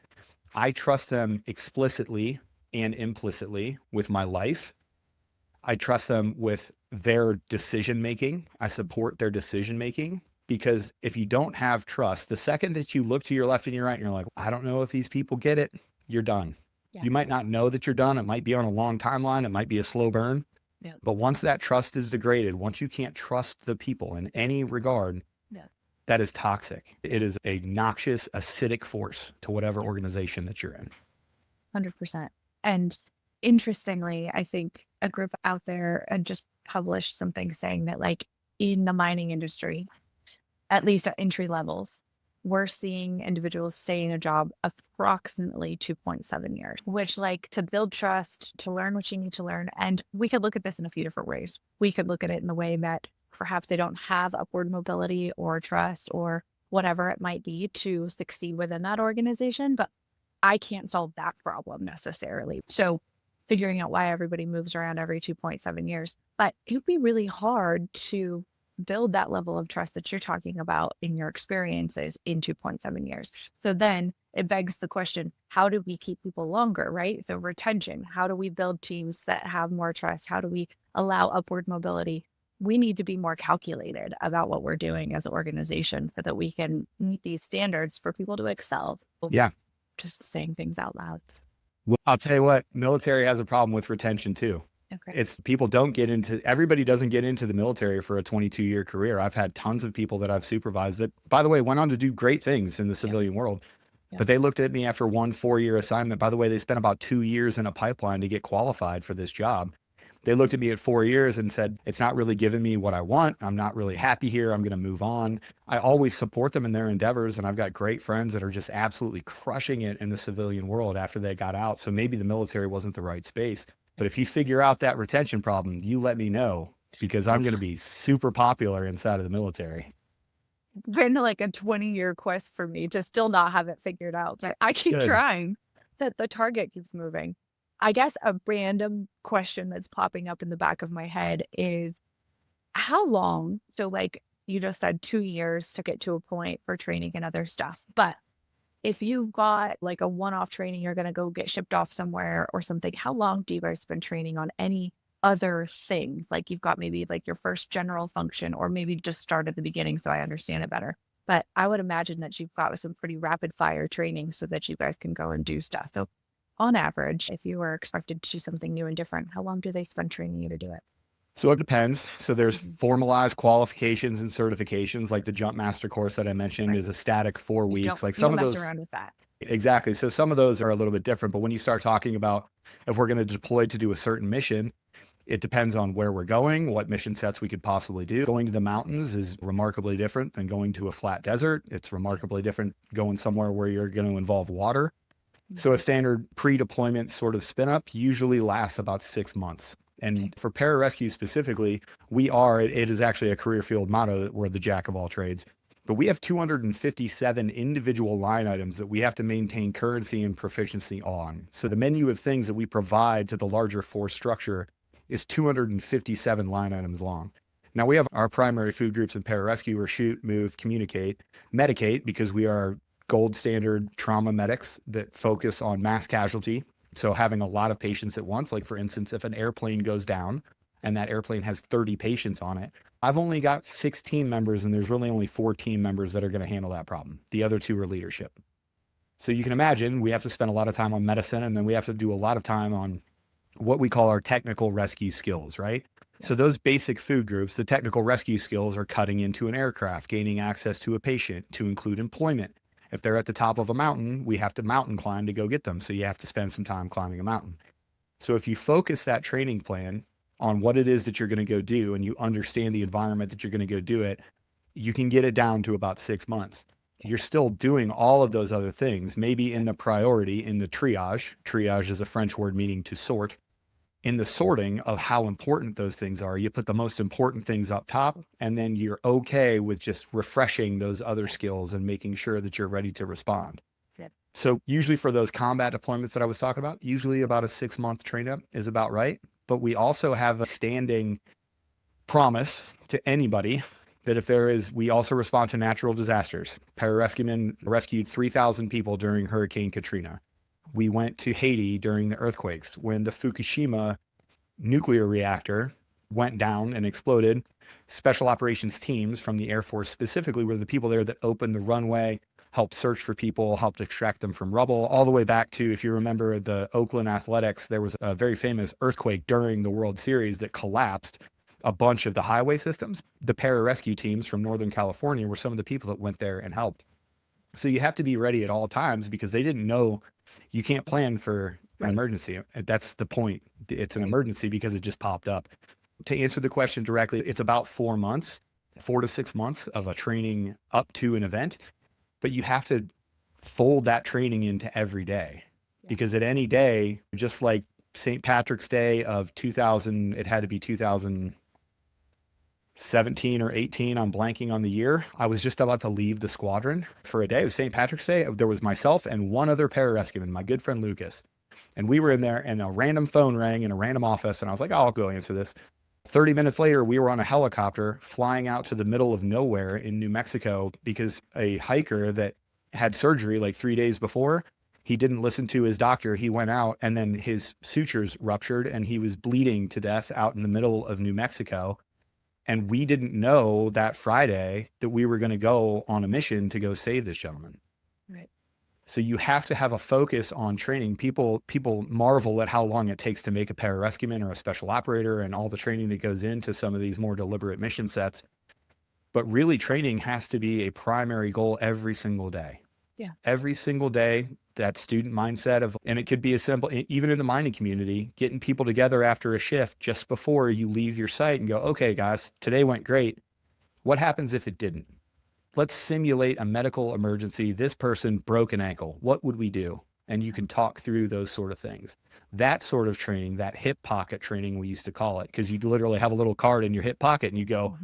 I trust them explicitly and implicitly with my life. I trust them with their decision-making. I support their decision-making, because if you don't have trust, the second that you look to your left and your right and you're like, I don't know if these people get it, you're done. Yeah. You might not know that you're done. It might be on a long timeline. It might be a slow burn. Yeah. But once that trust is degraded, once you can't trust the people in any regard, that is toxic. It is a noxious, acidic force to whatever organization that you're in. 100%. And interestingly, I think a group out there just published something saying that, like, in the mining industry, at least at entry levels, we're seeing individuals stay in a job approximately 2.7 years, which, like, to build trust, to learn what you need to learn. And we could look at this in a few different ways. We could look at it in the way that perhaps they don't have upward mobility or trust or whatever it might be to succeed within that organization. But I can't solve that problem necessarily. So figuring out why everybody moves around every 2.7 years, but it would be really hard to build that level of trust that you're talking about in your experiences in 2.7 years. So then it begs the question, how do we keep people longer, right? So retention, how do we build teams that have more trust? How do we allow upward mobility? We need to be more calculated about what we're doing as an organization so that we can meet these standards for people to excel. Yeah. Just saying things out loud. Well, I'll tell you what, military has a problem with retention too. Okay. It's everybody doesn't get into the military for a 22-year career. I've had tons of people that I've supervised that, by the way, went on to do great things in the civilian world. But they looked at me after 1 4-year assignment. By the way, they spent about 2 years in a pipeline to get qualified for this job. They looked at me at 4 years and said, it's not really giving me what I want. I'm not really happy here. I'm going to move on. I always support them in their endeavors. And I've got great friends that are just absolutely crushing it in the civilian world after they got out. So maybe the military wasn't the right space. But if you figure out that retention problem, you let me know, because I'm going to be super popular inside of the military. Been like a 20-year quest for me to still not have it figured out, but I keep trying. That the target keeps moving. I guess a random question that's popping up in the back of my head is, how long? So, like, you just said 2 years to get to a point for training and other stuff, but if you've got like a one-off training, you're going to go get shipped off somewhere or something, how long do you guys spend training on any other things? Like you've got maybe like your first general function, or maybe just start at the beginning so I understand it better. But I would imagine that you've got some pretty rapid fire training so that you guys can go and do stuff. So on average, if you were expected to do something new and different, how long do they spend training you to do it? So it depends. So there's formalized qualifications and certifications, like the Jump Master course that I mentioned is a static 4 weeks. Like some of those, mess around with that. exactly. So some of those are a little bit different. But when you start talking about if we're going to deploy to do a certain mission, it depends on where we're going, what mission sets we could possibly do. Going to the mountains is remarkably different than going to a flat desert. It's remarkably different going somewhere where you're going to involve water. So a standard pre-deployment sort of spin up usually lasts about 6 months. And for pararescue specifically, it is actually a career field motto that we're the jack of all trades. But we have 257 individual line items that we have to maintain currency and proficiency on. So the menu of things that we provide to the larger force structure is 257 line items long. Now we have our primary food groups in pararescue are shoot, move, communicate, medicate, because we are gold standard trauma medics that focus on mass casualty. So having a lot of patients at once, like for instance, if an airplane goes down and that airplane has 30 patients on it, I've only got 6 team members and there's really only 4 team members that are going to handle that problem. The other 2 are leadership. So you can imagine we have to spend a lot of time on medicine, and then we have to do a lot of time on what we call our technical rescue skills, right? So those basic food groups, the technical rescue skills are cutting into an aircraft, gaining access to a patient, to include employment. If they're at the top of a mountain, we have to mountain climb to go get them. So you have to spend some time climbing a mountain. So if you focus that training plan on what it is that you're going to go do, and you understand the environment that you're going to go do it, you can get it down to about 6 months. You're still doing all of those other things, maybe in the priority, in the triage. Triage is a French word meaning to sort. In the sorting of how important those things are, you put the most important things up top, and then you're okay with just refreshing those other skills and making sure that you're ready to respond. Yep. So usually for those combat deployments that I was talking about, usually about a 6-month train up is about right. But we also have a standing promise to anybody that we also respond to natural disasters. Pararescueman rescued 3,000 people during Hurricane Katrina. We went to Haiti during the earthquakes. When the Fukushima nuclear reactor went down and exploded, special operations teams from the Air Force specifically were the people there that opened the runway, helped search for people, helped extract them from rubble, all the way back to, if you remember the Oakland Athletics, there was a very famous earthquake during the World Series that collapsed a bunch of the highway systems. The pararescue teams from Northern California were some of the people that went there and helped. So you have to be ready at all times, because they didn't know. You can't plan for an emergency. That's the point. It's an emergency because it just popped up. To answer the question directly, it's about 4 months, 4 to 6 months of a training up to an event, but you have to fold that training into every day, because at any day, just like St. Patrick's Day of 2000, it had to be 2017 or 18. I'm blanking on the year. I was just about to leave the squadron for a day. It was St. Patrick's Day. There was myself and one other pararescueman, my good friend Lucas. And we were in there, and a random phone rang in a random office. And I was like, oh, I'll go answer this. 30 minutes later, we were on a helicopter flying out to the middle of nowhere in New Mexico, because a hiker that had surgery like 3 days before, he didn't listen to his doctor. He went out, and then his sutures ruptured and he was bleeding to death out in the middle of New Mexico. And we didn't know that Friday that we were going to go on a mission to go save this gentleman. Right. So you have to have a focus on training. People marvel at how long it takes to make a pararescueman or a special operator, and all the training that goes into some of these more deliberate mission sets. But really, training has to be a primary goal every single day. Yeah. Every single day, that student mindset of, and it could be as simple, even in the mining community, getting people together after a shift just before you leave your site and go, okay, guys, today went great. What happens if it didn't? Let's simulate a medical emergency. This person broke an ankle. What would we do? And you can talk through those sort of things. That sort of training, that hip pocket training, we used to call it, because you literally have a little card in your hip pocket and you go,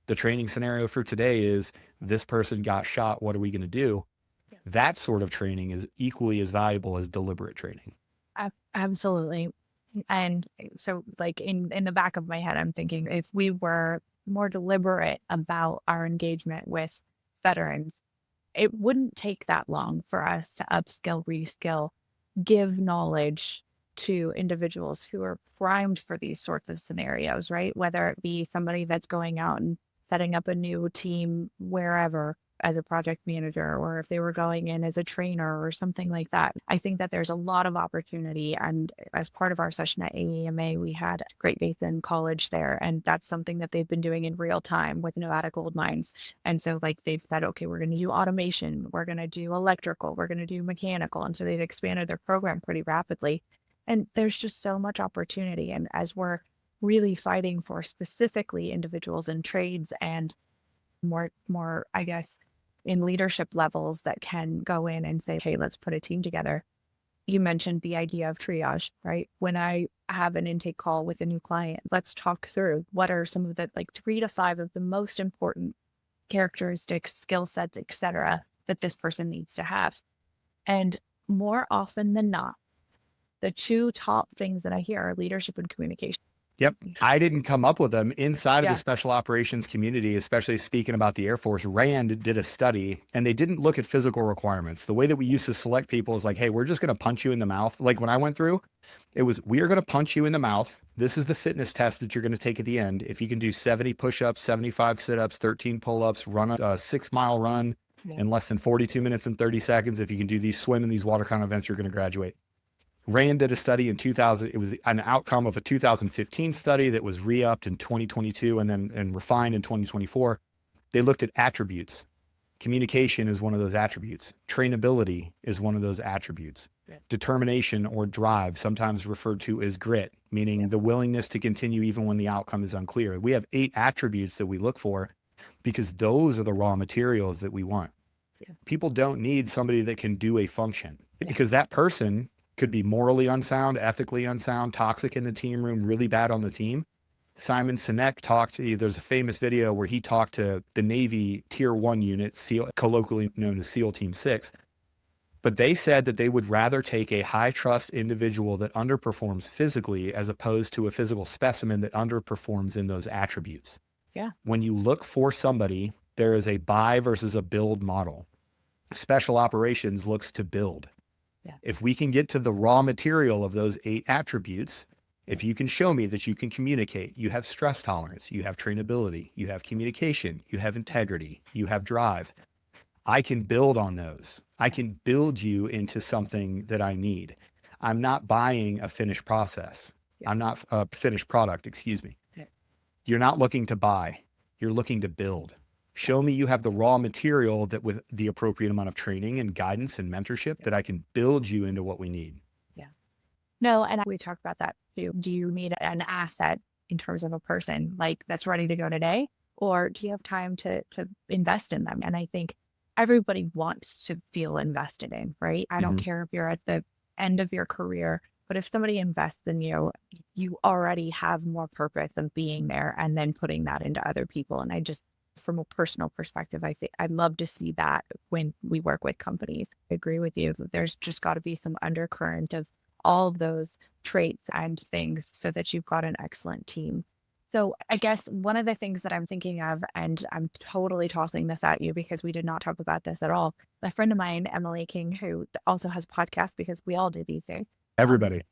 the training scenario for today is this person got shot. What are we going to do? That sort of training is equally as valuable as deliberate training. Absolutely. And so like in the back of my head, I'm thinking if we were more deliberate about our engagement with veterans, it wouldn't take that long for us to upskill, reskill, give knowledge to individuals who are primed for these sorts of scenarios, right? Whether it be somebody that's going out and setting up a new team wherever as a project manager, or if they were going in as a trainer or something like that. I think that there's a lot of opportunity. And as part of our session at AEMA, we had Great Basin College there, and that's something that they've been doing in real time with Nevada Gold Mines. And so like they've said, okay, we're going to do automation, we're going to do electrical, we're going to do mechanical. And so they've expanded their program pretty rapidly. And there's just so much opportunity. And as we're really fighting for specifically individuals in trades and more, I guess, in leadership levels that can go in and say, hey, let's put a team together. You mentioned the idea of triage, right? When I have an intake call with a new client, let's talk through what are some of the like 3 to 5 of the most important characteristics, skill sets, etc., that this person needs to have. And more often than not, the 2 top things that I hear are leadership and communication. Yep. I didn't come up with them inside of Yeah. the special operations community, especially speaking about the Air Force. RAND did a study and they didn't look at physical requirements. The way that we used to select people is like, hey, we're just going to punch you in the mouth. Like when I went through, it was, we are going to punch you in the mouth. This is the fitness test that you're going to take at the end. If you can do 70 push-ups, 75 sit-ups, 13 pull-ups, run a 6-mile run in less than 42 minutes and 30 seconds. If you can do these swim in these watercon events, you're going to graduate. RAND did a study in 2000. It was an outcome of a 2015 study that was re-upped in 2022 and refined in 2024. They looked at attributes. Communication is one of those attributes. Trainability is one of those attributes. Yeah. Determination or drive, sometimes referred to as grit, meaning the willingness to continue even when the outcome is unclear. We have 8 attributes that we look for because those are the raw materials that we want. Yeah. People don't need somebody that can do a function because that person could be morally unsound, ethically unsound, toxic in the team room, really bad on the team. Simon Sinek talked to, there's a famous video where he talked to the Navy Tier 1 unit, SEAL, colloquially known as SEAL Team 6. But they said that they would rather take a high trust individual that underperforms physically as opposed to a physical specimen that underperforms in those attributes. Yeah. When you look for somebody, there is a buy versus a build model. Special operations looks to build. Yeah. If we can get to the raw material of those 8 attributes, if you can show me that you can communicate, you have stress tolerance, you have trainability, you have communication, you have integrity, you have drive, I can build on those. I can build you into something that I need. I'm not buying a finished process. Yeah. I'm not a finished product, excuse me. Yeah. You're not looking to buy, you're looking to build. Show me you have the raw material that with the appropriate amount of training and guidance and mentorship that I can build you into what we need. Yeah. No, and we talked about that too. Do you need an asset in terms of a person like that's ready to go today? Or do you have time to invest in them? And I think everybody wants to feel invested in, right? I don't care if you're at the end of your career, but if somebody invests in you, you already have more purpose of being there and then putting that into other people. And I just, from a personal perspective, I think I'd love to see that when we work with companies. I agree with you that there's just got to be some undercurrent of all of those traits and things so that you've got an excellent team. So I guess one of the things that I'm thinking of, and I'm totally tossing this at you because we did not talk about this at all. A friend of mine, Emily King, who also has a podcast because we all do these days. Everybody.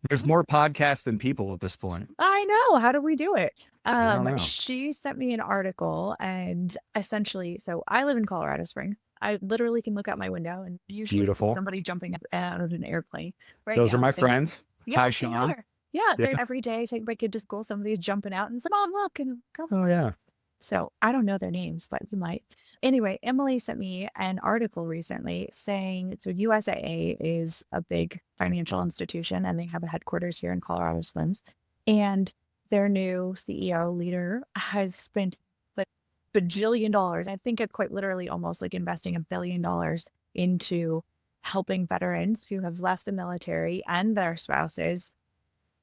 There's more podcasts than people at this point. I know. How do we do it? I don't know. She sent me an article and essentially, so I live in Colorado Springs. I literally can look out my window and usually somebody jumping out of an airplane. Right. Those are my friends. Yeah, hi, Sean. Yeah. Every day I take my kid to school. Somebody's jumping out and it's like, oh, look. And go. Oh, yeah. So I don't know their names, but you might. Anyway, Emily sent me an article recently saying the USAA is a big financial institution and they have a headquarters here in Colorado Springs. And their new CEO leader has spent like bajillion dollars. I think it's quite literally almost like investing $1 billion into helping veterans who have left the military and their spouses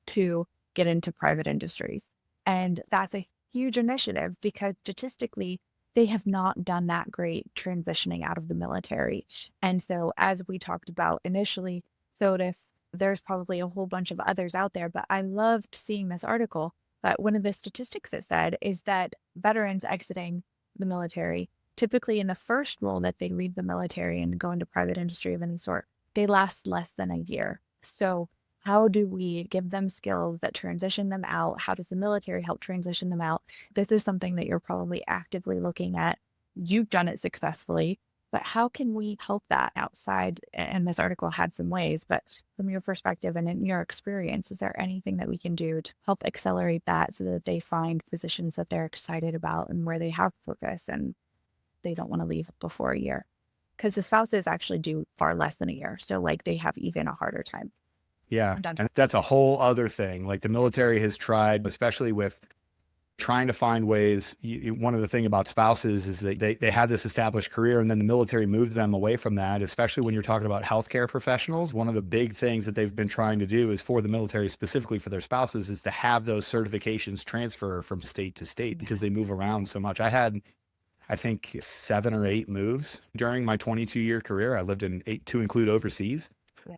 to get into private industries. And that's a huge initiative because statistically, they have not done that great transitioning out of the military. And so as we talked about initially, SOTIF, there's probably a whole bunch of others out there, but I loved seeing this article. But one of the statistics it said is that veterans exiting the military typically in the first role that they leave the military and go into private industry of any sort, they last less than a year. So how do we give them skills that transition them out? How does the military help transition them out? This is something that you're probably actively looking at. You've done it successfully, but how can we help that outside? And this article had some ways, but from your perspective and in your experience, is there anything that we can do to help accelerate that so that they find positions that they're excited about and where they have purpose and they don't want to leave before a year? Because the spouses actually do far less than a year. So like they have even a harder time. Yeah. And that's a whole other thing. Like the military has tried, especially with trying to find ways. One of the things about spouses is that they have this established career and then the military moves them away from that, especially when you're talking about healthcare professionals. One of the big things that they've been trying to do is for the military, specifically for their spouses, is to have those certifications transfer from state to state because they move around so much. I had, I think, 7 or 8 moves during my 22-year career. I lived in 8 to include overseas.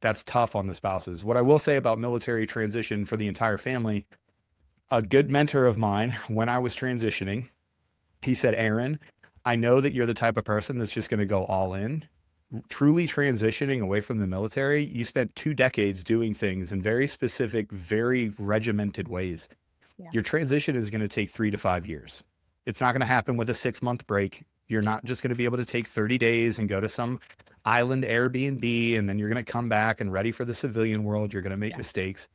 That's tough on the spouses. What I will say about military transition for the entire family, a good mentor of mine, when I was transitioning, he said, Aaron, I know that you're the type of person that's just going to go all in. Truly transitioning away from the military, you spent 2 decades doing things in very specific, very regimented ways. Yeah. Your transition is going to take 3 to 5 years. It's not going to happen with a 6-month break. You're not just going to be able to take 30 days and go to some island Airbnb, and then you're going to come back and ready for the civilian world. You're going to make mistakes.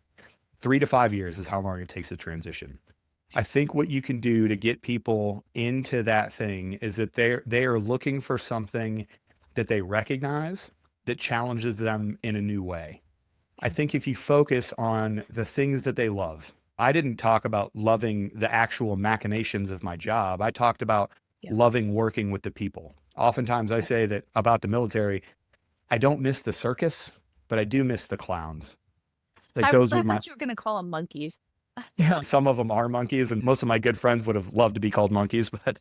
3 to 5 years is how long it takes to transition. I think what you can do to get people into that thing is that they are looking for something that they recognize that challenges them in a new way. I think if you focus on the things that they love, I didn't talk about loving the actual machinations of my job. I talked about loving working with the people. Oftentimes I say that about the military, I don't miss the circus, but I do miss the clowns. Like I those thought were my, you were going to call them monkeys. yeah, some of them are monkeys and most of my good friends would have loved to be called monkeys, but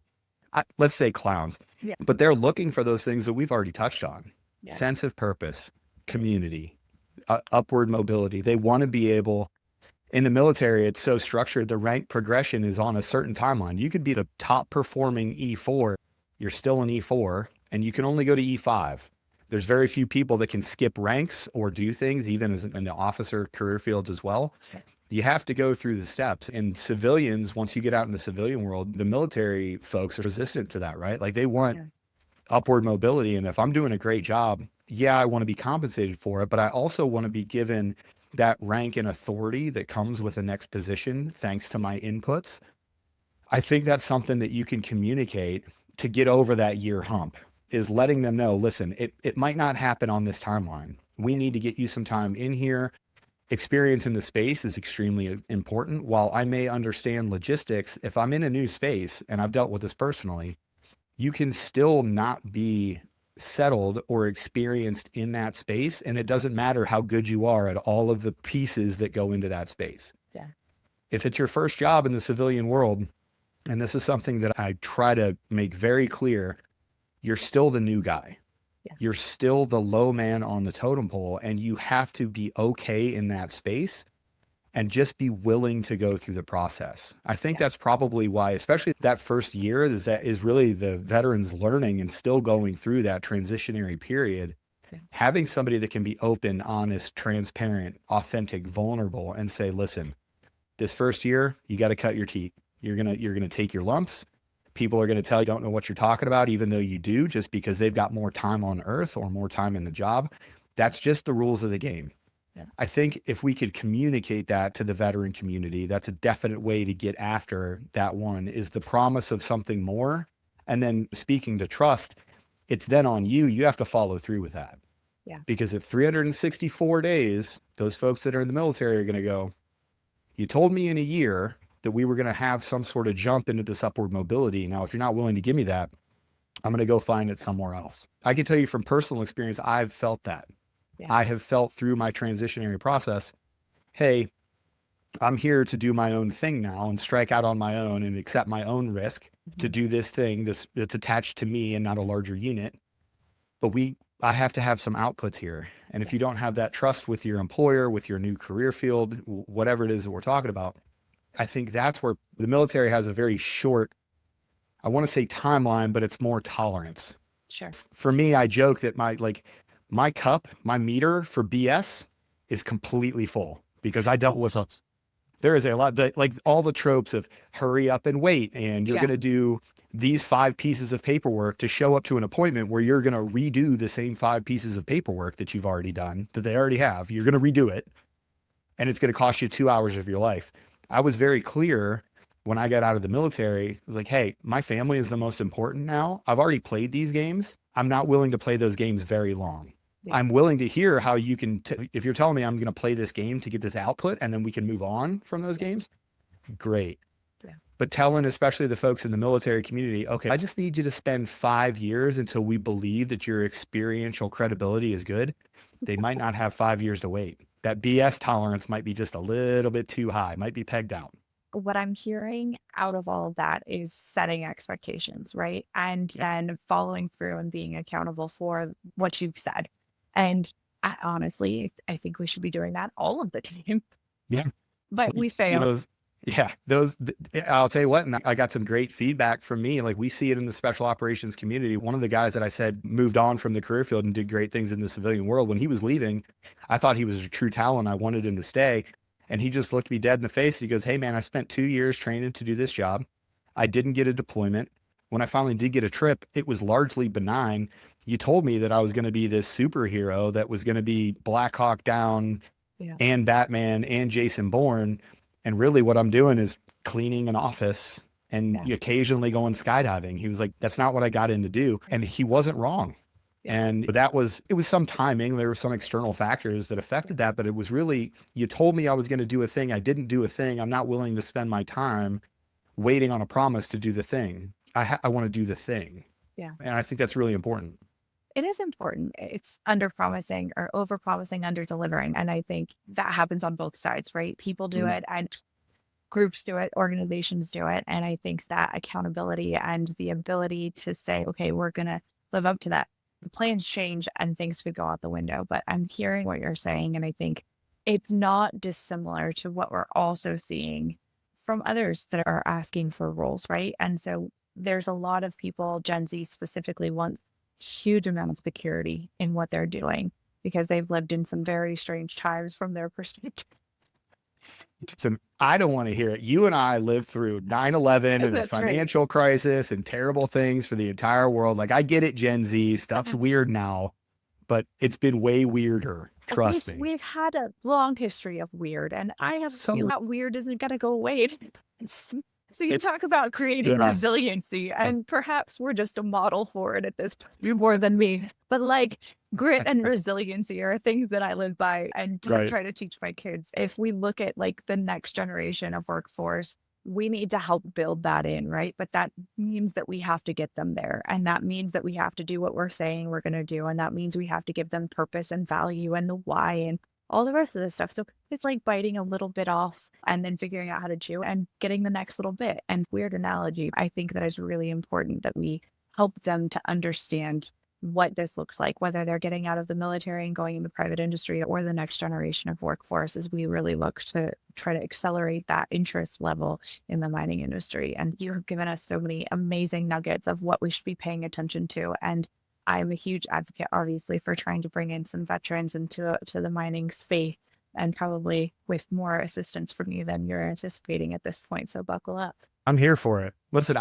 let's say clowns. Yeah. But they're looking for those things that we've already touched on. Yeah. Sense of purpose, community, upward mobility. They want to be able, in the military, it's so structured. The rank progression is on a certain timeline. You could be the top performing E4. You're still an E4 and you can only go to E5. There's very few people that can skip ranks or do things, even as in the officer career fields as well. You have to go through the steps. And civilians, once you get out in the civilian world, the military folks are resistant to that, right? Like they want upward mobility. And if I'm doing a great job, yeah, I want to be compensated for it, but I also want to be given that rank and authority that comes with the next position, thanks to my inputs. I think that's something that you can communicate to get over that year hump, is letting them know, listen, it might not happen on this timeline. We need to get you some time in here. Experience in the space is extremely important. While I may understand logistics, if I'm in a new space, and I've dealt with this personally, you can still not be settled or experienced in that space. And it doesn't matter how good you are at all of the pieces that go into that space. Yeah. If it's your first job in the civilian world, and this is something that I try to make very clear, you're still the new guy. Yeah. You're still the low man on the totem pole, and you have to be okay in that space and just be willing to go through the process. I think that's probably why, especially that first year, is really the veterans learning and still going through that transitionary period. Yeah. Having somebody that can be open, honest, transparent, authentic, vulnerable, and say, listen, this first year, you got to cut your teeth. You're gonna take your lumps. People are going to tell you don't know what you're talking about, even though you do, just because they've got more time on earth or more time in the job. That's just the rules of the game. Yeah. I think if we could communicate that to the veteran community, that's a definite way to get after that one, is the promise of something more. And then speaking to trust, it's then on you. You have to follow through with that. Yeah. Because if 364 days, those folks that are in the military are going to go, you told me in a year that we were going to have some sort of jump into this upward mobility. Now, if you're not willing to give me that, I'm going to go find it somewhere else. I can tell you from personal experience, I've felt that. Yeah. I have felt through my transitionary process, hey, I'm here to do my own thing now and strike out on my own and accept my own risk to do this thing that's attached to me and not a larger unit. But I have to have some outputs here. And if you don't have that trust with your employer, with your new career field, whatever it is that we're talking about, I think that's where the military has a very short I want to say timeline, but it's more tolerance. Sure. For me, I joke that my cup, my meter for BS is completely full because I dealt with there is a lot that like all the tropes of hurry up and wait. And you're going to do these 5 pieces of paperwork to show up to an appointment where you're going to redo the same 5 pieces of paperwork that you've already done, that they already have. You're going to redo it. And it's going to cost you 2 hours of your life. I was very clear when I got out of the military. I was like, hey, my family is the most important now. I've already played these games. I'm not willing to play those games very long. Yeah. I'm willing to hear how you can, if you're telling me I'm going to play this game to get this output and then we can move on from those games, great. Yeah. But telling, especially the folks in the military community, okay, I just need you to spend 5 years until we believe that your experiential credibility is good. They might not have 5 years to wait. That BS tolerance might be just a little bit too high, might be pegged out. What I'm hearing out of all of that is setting expectations, right? And then following through and being accountable for what you've said. And honestly, I think we should be doing that all of the time. Yeah. But we fail. I'll tell you what, and I got some great feedback from me. Like we see it in the special operations community. One of the guys that I said moved on from the career field and did great things in the civilian world. When he was leaving, I thought he was a true talent. I wanted him to stay. And he just looked me dead in the face. He goes, hey man, I spent 2 years training to do this job. I didn't get a deployment. When I finally did get a trip, it was largely benign. You told me that I was going to be this superhero that was going to be Black Hawk Down and Batman and Jason Bourne. And really what I'm doing is cleaning an office and occasionally going skydiving. He was like, that's not what I got in to do. And he wasn't wrong. And it was some timing. There were some external factors that affected that, but it was really, you told me I was going to do a thing. I didn't do a thing. I'm not willing to spend my time waiting on a promise to do the thing. I want to do the thing. Yeah. And I think that's really important. It is important. It's under promising or over promising, under delivering. And I think that happens on both sides, right? People do it and groups do it, organizations do it. And I think that accountability and the ability to say, okay, we're going to live up to that. The plans change and things could go out the window, but I'm hearing what you're saying. And I think it's not dissimilar to what we're also seeing from others that are asking for roles, right? And so there's a lot of people, Gen Z specifically, want huge amount of security in what they're doing because they've lived in some very strange times from their perspective. I don't want to hear it. You and I lived through 9/11 and a financial crisis and terrible things for the entire world. Like, I get it, Gen Z, stuff's weird now, but it's been way weirder. Trust me. We've had a long history of weird, and I have feel that weird isn't going to go away. So you talk about creating resiliency, and perhaps we're just a model for it at this point, more than me. But like grit and resiliency are things that I live by and try to teach my kids. If we look at like the next generation of workforce, we need to help build that in, right? But that means that we have to get them there. And that means that we have to do what we're saying we're going to do. And that means we have to give them purpose and value and the why and all the rest of this stuff. So it's like biting a little bit off and then figuring out how to chew and getting the next little bit. And weird analogy, I think that is really important that we help them to understand what this looks like, whether they're getting out of the military and going into private industry or the next generation of workforce, as we really look to try to accelerate that interest level in the mining industry. And you've given us so many amazing nuggets of what we should be paying attention to. And I'm a huge advocate, obviously, for trying to bring in some veterans into the mining space, and probably with more assistance from you than you're anticipating at this point. So buckle up. I'm here for it. Listen,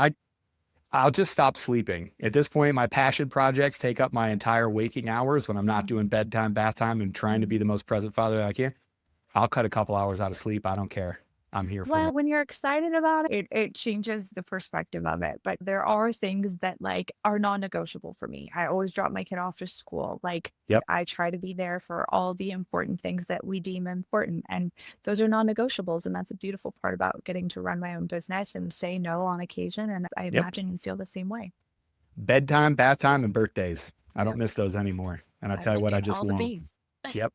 I'll just stop sleeping. At this point, my passion projects take up my entire waking hours when I'm not doing bedtime, bath time, and trying to be the most present father I can. I'll cut a couple hours out of sleep. I don't care. I'm here for it. Well, when you're excited about it, it changes the perspective of it. But there are things that like are non-negotiable for me. I always drop my kid off to school. Like I try to be there for all the important things that we deem important. And those are non-negotiables. And that's a beautiful part about getting to run my own business and say no on occasion. And I imagine you feel the same way. Bedtime, bath time, and birthdays. I don't miss those anymore. And I tell you what, I just won't. Yep.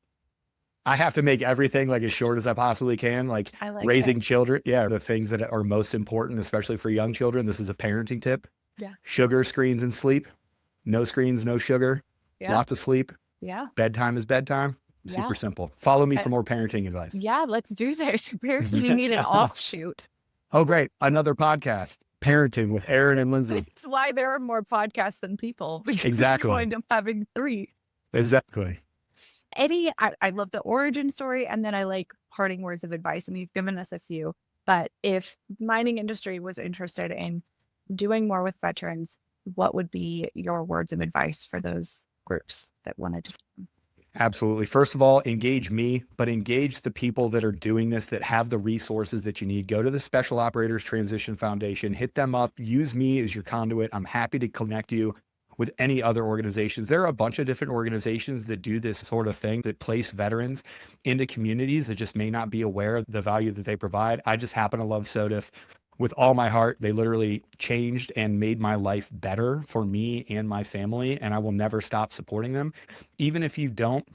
I have to make everything like as short as I possibly can, like raising children. Yeah. The things that are most important, especially for young children. This is a parenting tip. Yeah. Sugar, screens, and sleep. No screens, no sugar. Yeah. Lots of sleep. Yeah. Bedtime is bedtime. Super simple. Follow me for more parenting advice. Yeah, let's do this. Apparently you need an offshoot. Oh, great. Another podcast. parenting with Aaron and Lindsey. That's why there are more podcasts than people, because Exactly. you wind up having 3. Exactly. I love the origin story, and then I like parting words of advice, and you've given us a few. But if mining industry was interested in doing more with veterans, what would be your words of advice for those groups that wanted to? Absolutely. First of all, engage me, but engage the people that are doing this, that have the resources that you need. Go to the Special Operators Transition Foundation, hit them up, use me as your conduit. I'm happy to connect you with any other organizations. There are a bunch of different organizations that do this sort of thing, that place veterans into communities that just may not be aware of the value that they provide. I just happen to love SOTIF with all my heart. They literally changed and made my life better for me and my family, and I will never stop supporting them. Even if you don't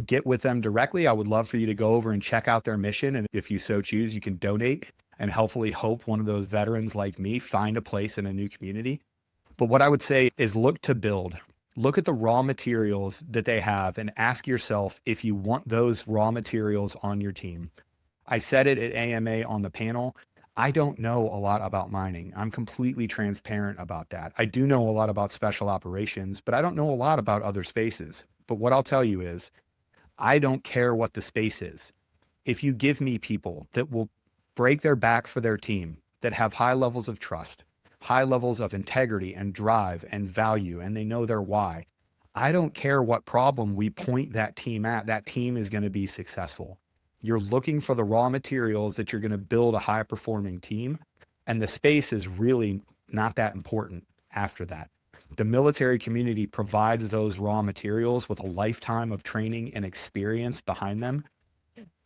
get with them directly, I would love for you to go over and check out their mission. And if you so choose, you can donate and hopefully help one of those veterans like me find a place in a new community. But what I would say is look to build. Look at the raw materials that they have and ask yourself if you want those raw materials on your team. I said it at AMA on the panel. I don't know a lot about mining. I'm completely transparent about that. I do know a lot about special operations, but I don't know a lot about other spaces. But what I'll tell you is, I don't care what the space is. If you give me people that will break their back for their team, that have high levels of trust, high levels of integrity and drive and value, and they know their why, I don't care what problem we point that team at, that team is going to be successful. You're looking for the raw materials that you're going to build a high performing team. And the space is really not that important after that. The military community provides those raw materials with a lifetime of training and experience behind them.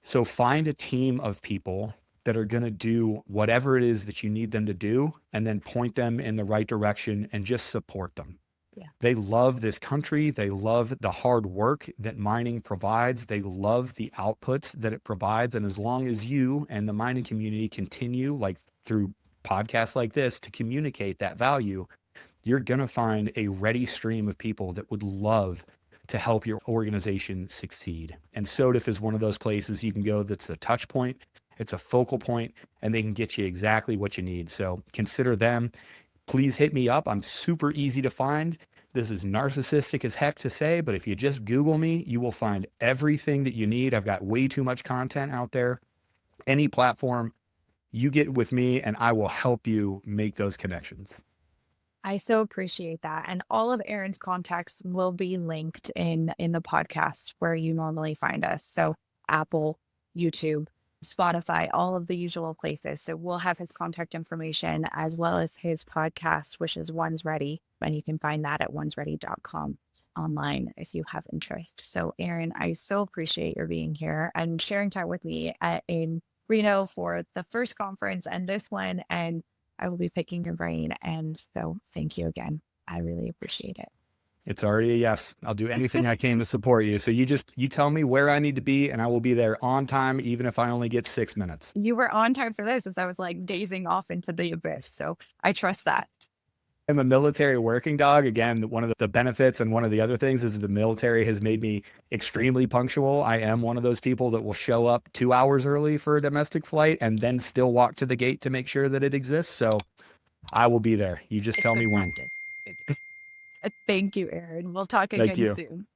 So find a team of people that are going to do whatever it is that you need them to do, and then point them in the right direction and just support them. Yeah. They love this country. They love the hard work that mining provides. They love the outputs that it provides. And as long as you and the mining community continue, like through podcasts like this, to communicate that value, you're going to find a ready stream of people that would love to help your organization succeed. And SOTIF is one of those places you can go that's a touch point, it's a focal point, and they can get you exactly what you need. So consider them. Please hit me up. I'm super easy to find. This is narcissistic as heck to say, but if you just Google me, you will find everything that you need. I've got way too much content out there. Any platform, you get with me and I will help you make those connections. I so appreciate that. And all of Aaron's contacts will be linked in the podcast where you normally find us. So Apple, YouTube, Spotify, all of the usual places. So we'll have his contact information as well as his podcast, which is One's Ready. And you can find that at onesready.com online if you have interest. So Aaron, I so appreciate your being here and sharing time with me in Reno for the first conference and this one. And I will be picking your brain. And so thank you again. I really appreciate it. It's already a yes. I'll do anything I can to support you. So you tell me where I need to be and I will be there on time, even if I only get 6 minutes. You were on time for this as I was like dazing off into the abyss. So I trust that. I'm a military working dog. Again, one of the benefits and one of the other things is the military has made me extremely punctual. I am one of those people that will show up 2 hours early for a domestic flight and then still walk to the gate to make sure that it exists. So I will be there. You just tell me when. Thank you, Aaron. We'll talk again soon.